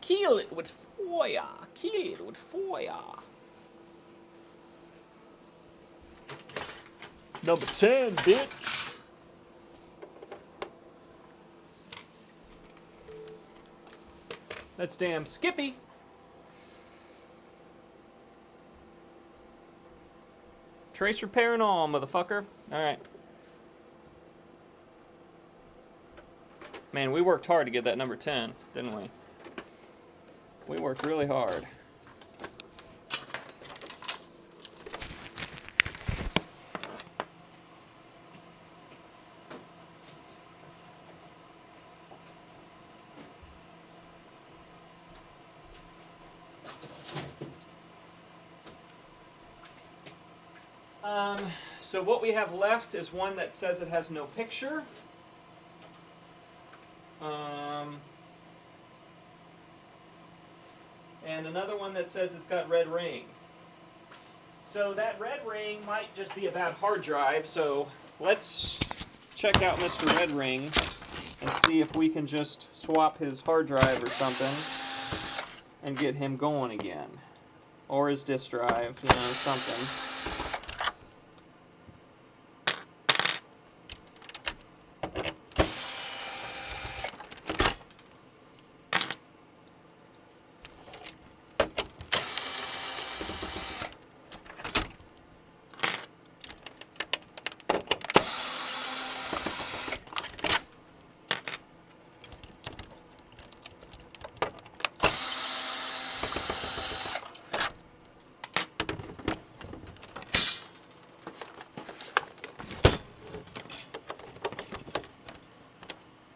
Kill it with fire. Kill it with fire. Number 10, bitch. That's damn Skippy. Trace repair and all, motherfucker. Alright. Man, we worked hard to get that number 10, didn't we? We worked really hard. So what we have left is one that says it has no picture. And another one that says it's got red ring. So that red ring might just be a bad hard drive, so let's check out Mr. Red Ring and see if we can just swap his hard drive or something and get him going again. Or his disk drive, you know, something.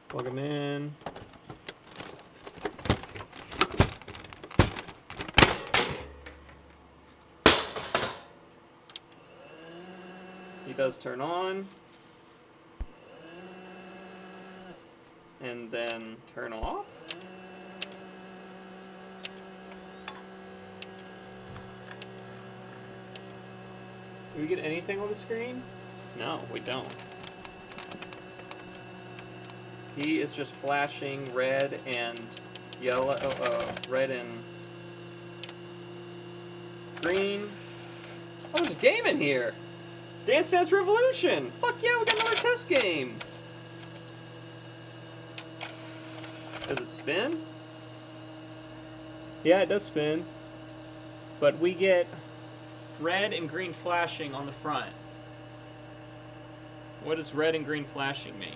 Plug them in. He does turn on. And then turn off. Do we get anything on the screen? No, we don't. He is just flashing red and yellow, red and green. Oh, there's a game in here. Dance Dance Revolution. Fuck yeah, we got another test game. Does it spin? Yeah, it does spin. But we get red and green flashing on the front. What does red and green flashing mean?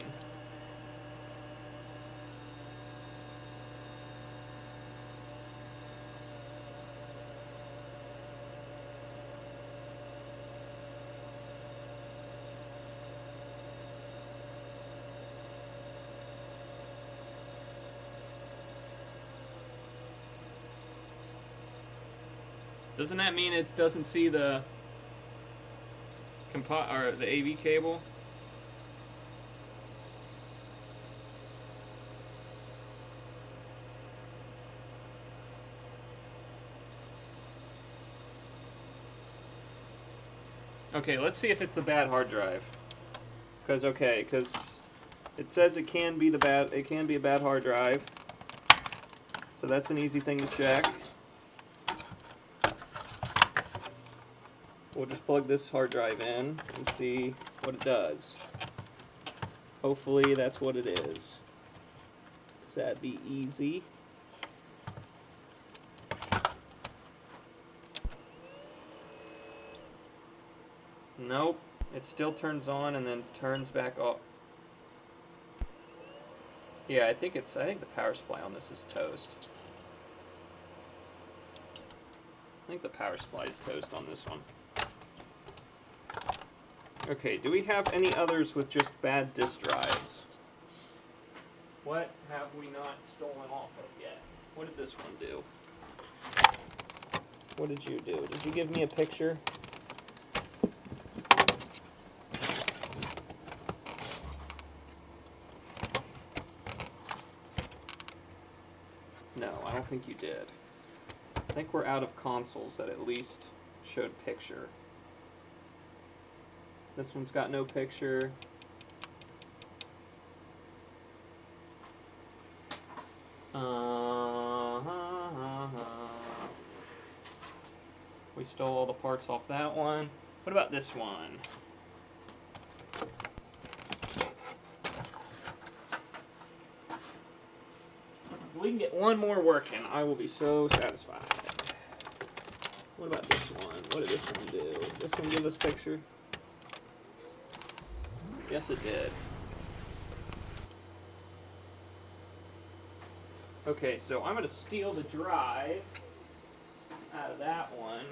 Doesn't that mean it doesn't see the AV cable? Okay, let's see if it's a bad hard drive. Because it says it can be a bad hard drive. So that's an easy thing to check. We'll just plug this hard drive in and see what it does. Hopefully that's what it is. So that'd be easy. Nope. It still turns on and then turns back off. Yeah, I think the power supply on this is toast. I think the power supply is toast on this one. Okay, do we have any others with just bad disk drives? What have we not stolen off of yet? What did this one do? What did you do? Did you give me a picture? No, I don't think you did. I think we're out of consoles that at least showed picture. This one's got no picture. We stole all the parts off that one. What about this one? If we can get one more working, I will be so satisfied. What about this one? What did this one do? Did this one give us picture? Yes, it did. Okay, so I'm going to steal the drive out of that one.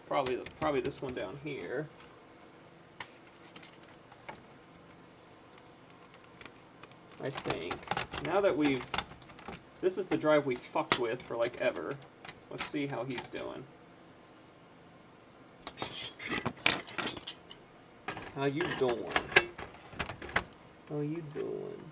Probably this one down here. I think. Now that this is the drive we fucked with for like ever. Let's see how he's doing. How you doing? How you doing?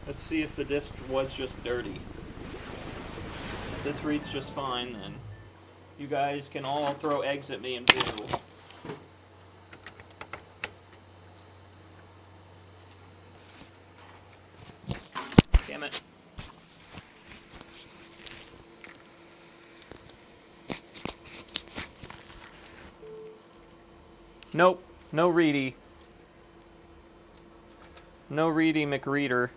Let's see if the disc was just dirty. If this reads just fine, then you guys can all throw eggs at me and boo. Damn it. Nope, no Reedy. No Reedy McReader.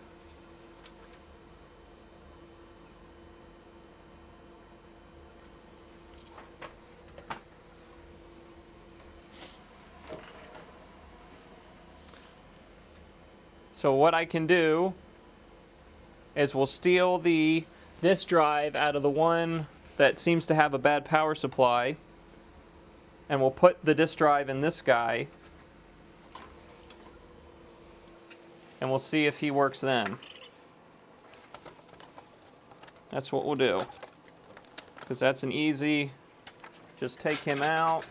So what I can do is we'll steal the disk drive out of the one that seems to have a bad power supply, and we'll put the disk drive in this guy, and we'll see if he works then. That's what we'll do, because that's an easy, just take him out,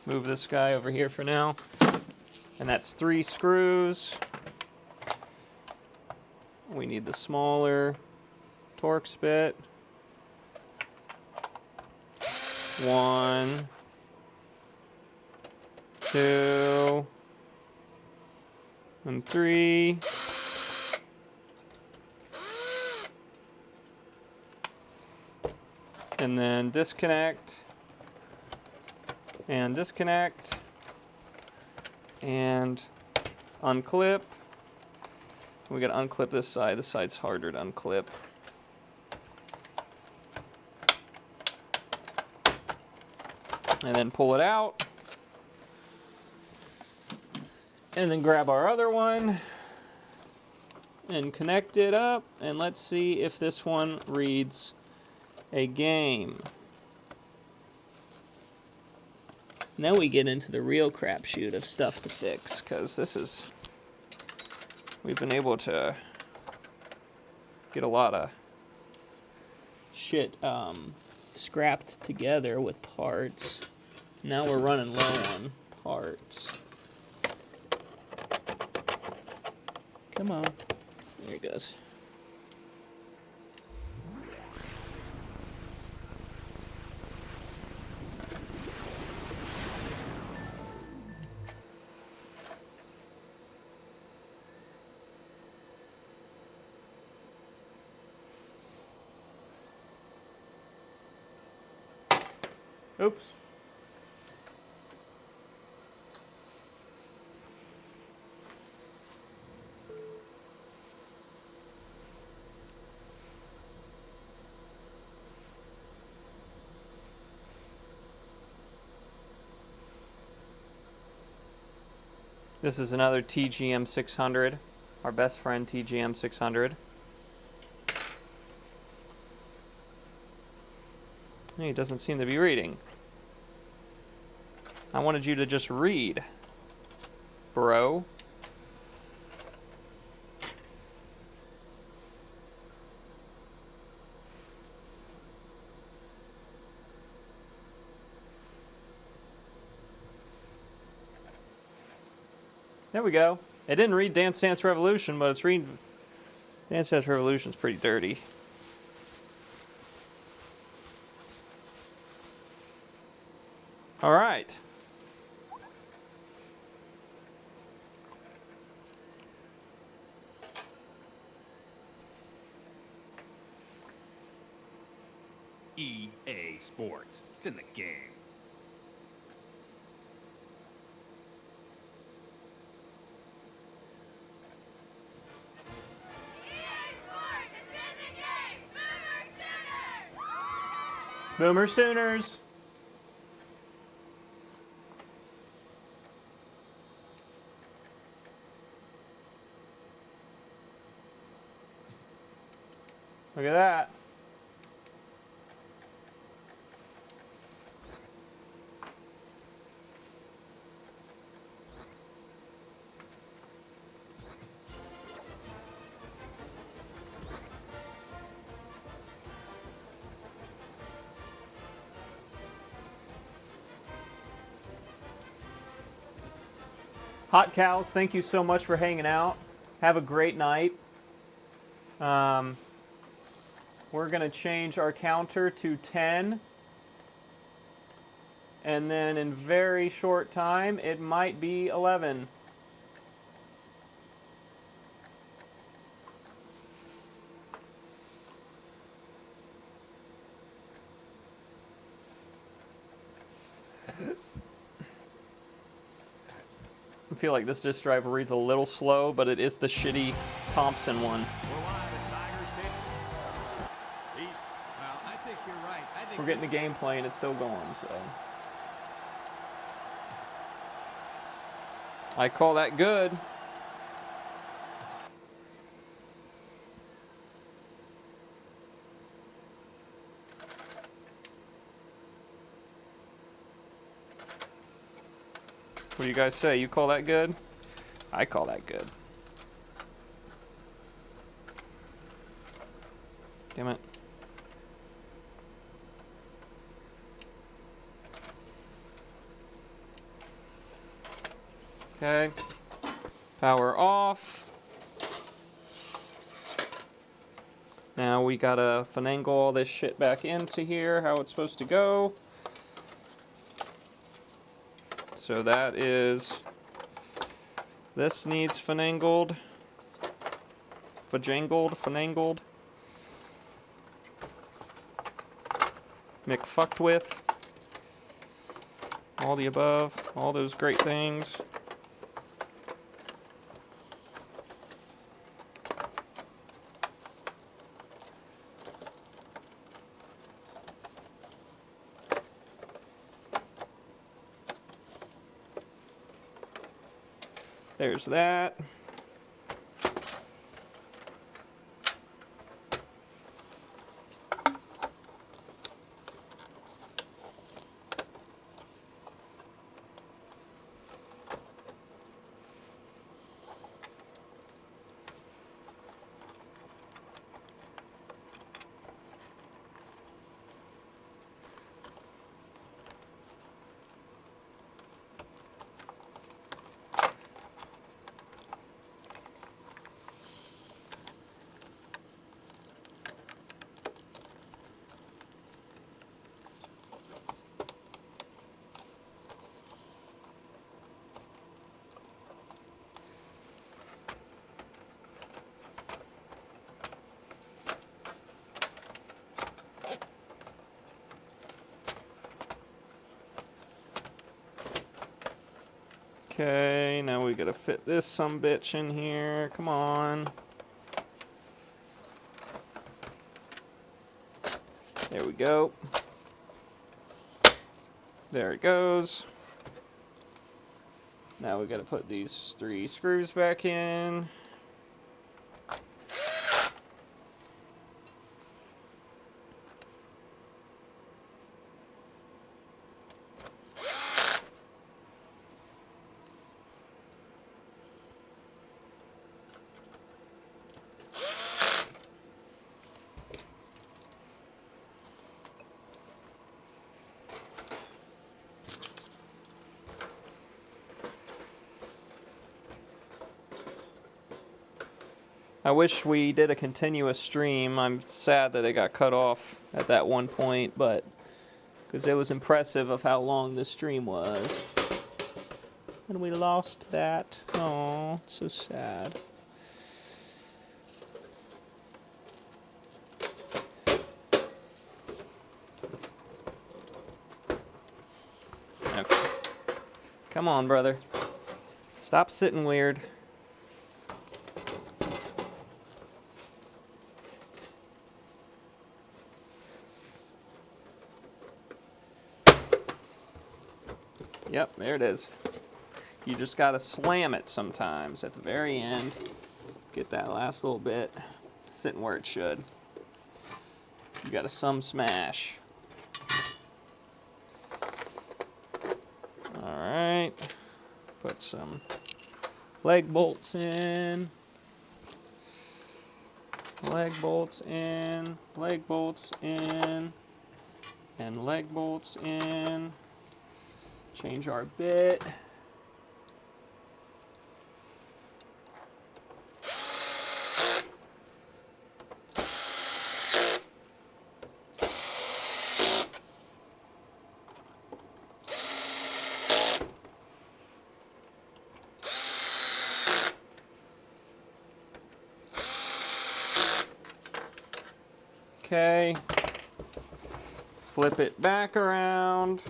move this guy over here for now, and that's 3 screws. We need the smaller Torx bit. 1, 2, and 3. And then disconnect, and disconnect, and unclip. We gotta unclip this side. This side's harder to unclip. And then pull it out. And then grab our other one and connect it up. And let's see if this one reads a game. Now we get into the real crapshoot of stuff to fix, because this is, we've been able to get a lot of shit scrapped together with parts. Now we're running low on parts. Come on. There it goes. Oops. This is another TGM 600, our best friend TGM 600. He doesn't seem to be reading. I wanted you to just read, bro. There we go. It didn't read Dance Dance Revolution, but it's reading Dance Dance Revolution's pretty dirty. All right. EA Sports. It's in the game. Boomer Sooners. Look at that. Hot Cows, thank you so much for hanging out. Have a great night. We're going to change our counter to 10. And then in very short time, it might be 11. I feel like this disk drive reads a little slow, but it is the shitty Thompson one. Well, I think you're right. We're getting the game playing, it's still going, so. I call that good. What do you guys say? You call that good? I call that good. Damn it. Okay. Power off. Now we gotta finagle all this shit back into here, how it's supposed to go. So that is, this needs finangled, finangled, McFucked with, all the above, all those great things. There's that. Okay, now we gotta fit this sumbitch in here. Come on. There we go. There it goes. Now we gotta put these 3 screws back in. I wish we did a continuous stream. I'm sad that it got cut off at that one point, but because it was impressive of how long the stream was. And we lost that. Oh, so sad. Okay. Come on, brother. Stop sitting weird. Yep, there it is. You just gotta slam it sometimes at the very end. Get that last little bit sitting where it should. You gotta smash. Alright. Put some leg bolts in. Leg bolts in. Leg bolts in. And leg bolts in. Change our bit. Okay. Flip it back around.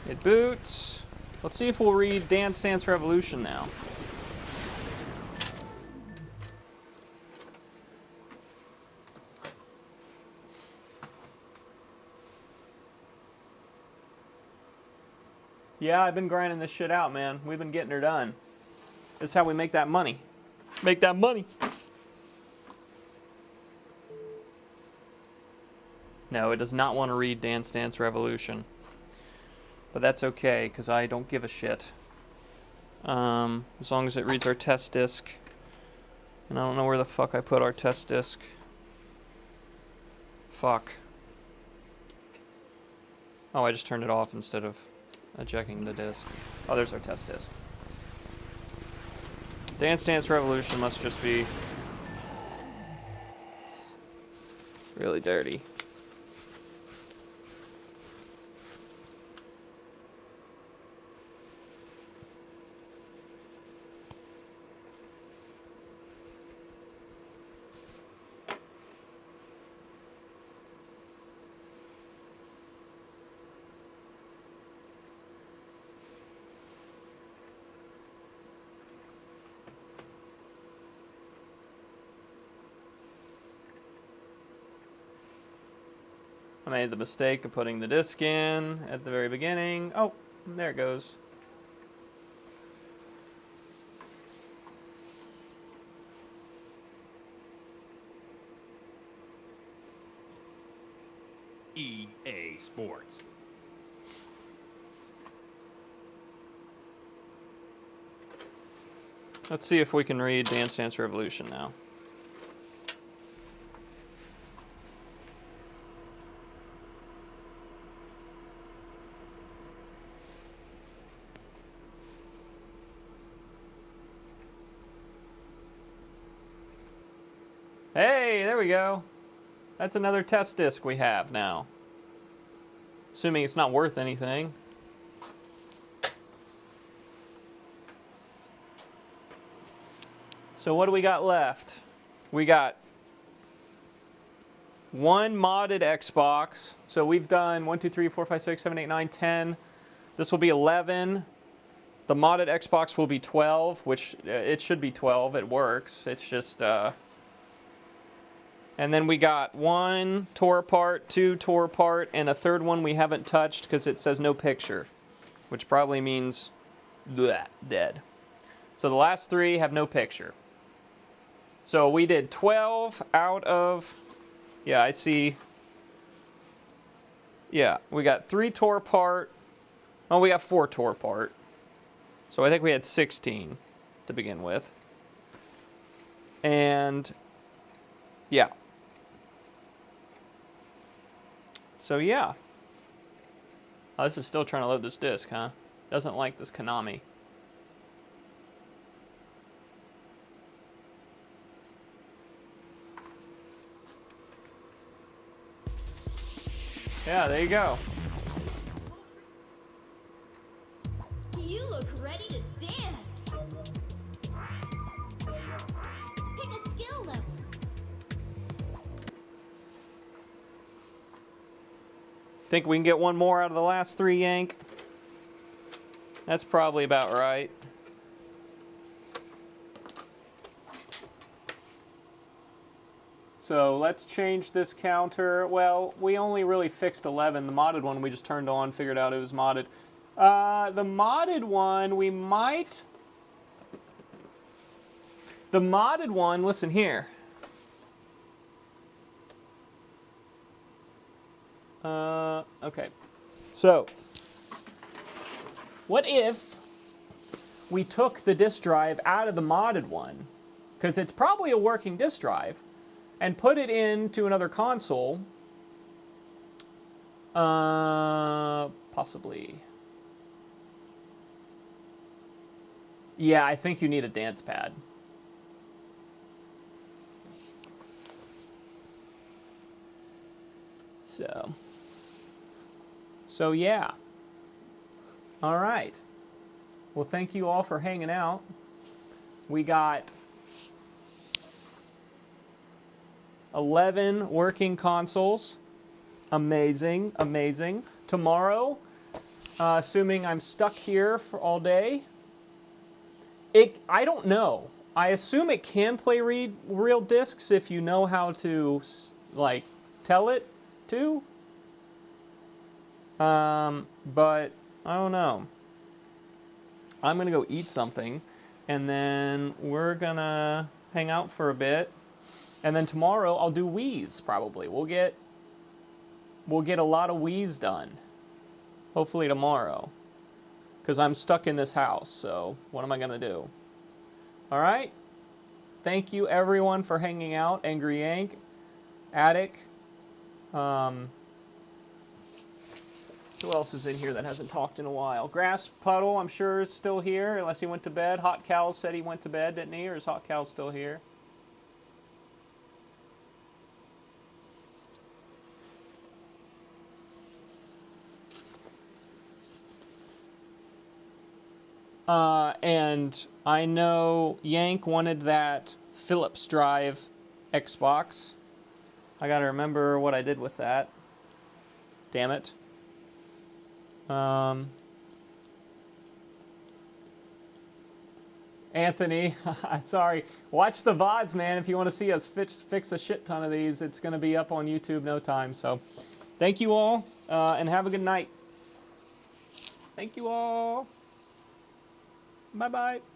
It boots. Let's see if we'll read Dance Dance Revolution now. Yeah, I've been grinding this shit out, man. We've been getting her done. This is how we make that money. Make that money. No, it does not want to read Dance Dance Revolution. But that's okay, because I don't give a shit. As long as it reads our test disk. And I don't know where the fuck I put our test disk. Fuck. Oh, I just turned it off instead of ejecting the disk. Oh, there's our test disk. Dance Dance Revolution must just be really dirty. I made the mistake of putting the disc in at the very beginning. Oh, there it goes. EA Sports. Let's see if we can read Dance Dance Revolution now. Hey, there we go. That's another test disc we have now. Assuming it's not worth anything. So what do we got left? We got one modded Xbox. So we've done 1, 2, 3, 4, 5, 6, 7, 8, 9, 10. This will be 11. The modded Xbox will be 12, which it should be 12. It works. It's just... And then we got one tore apart, two tore apart, and a third one we haven't touched because it says no picture, which probably means bleh, dead. So the last three have no picture. So we did 12 out of, yeah, I see. Yeah, we got 3 tore apart. Oh, we got 4 tore apart. So I think we had 16 to begin with. And yeah. So yeah. Oh, this is still trying to load this disc, huh? Doesn't like this Konami. Yeah, there you go. You look ready to dance. Pick a skill level. Think we can get one more out of the last 3, Yank? That's probably about right. So let's change this counter. Well, we only really fixed 11. The modded one we just turned on, figured out it was modded. The modded one, we might... The modded one, listen here. Okay. So, what if we took the disk drive out of the modded one, because it's probably a working disk drive, and put it into another console? Possibly. Yeah, I think you need a dance pad. So yeah. All right. Well, thank you all for hanging out. We got 11 working consoles. Amazing, amazing. Tomorrow, assuming I'm stuck here for all day, I don't know. I assume it can play real discs if you know how to, like, tell it to. But I don't know. I'm gonna go eat something, and then we're gonna hang out for a bit, and then tomorrow I'll do Wii's probably. We'll get a lot of Wii's done. Hopefully tomorrow, because I'm stuck in this house. So what am I gonna do? All right. Thank you everyone for hanging out. Angry Yank, Attic. Who else is in here that hasn't talked in a while? Grass Puddle, I'm sure, is still here, unless he went to bed. Hot Cow said he went to bed, didn't he? Or is Hot Cow still here? And I know Yank wanted that Philips Drive Xbox. I gotta remember what I did with that. Damn it. Anthony, sorry. Watch the VODs, man. If you want to see us fix a shit ton of these, it's going to be up on YouTube no time. So thank you all, and have a good night. Thank you all. Bye-bye.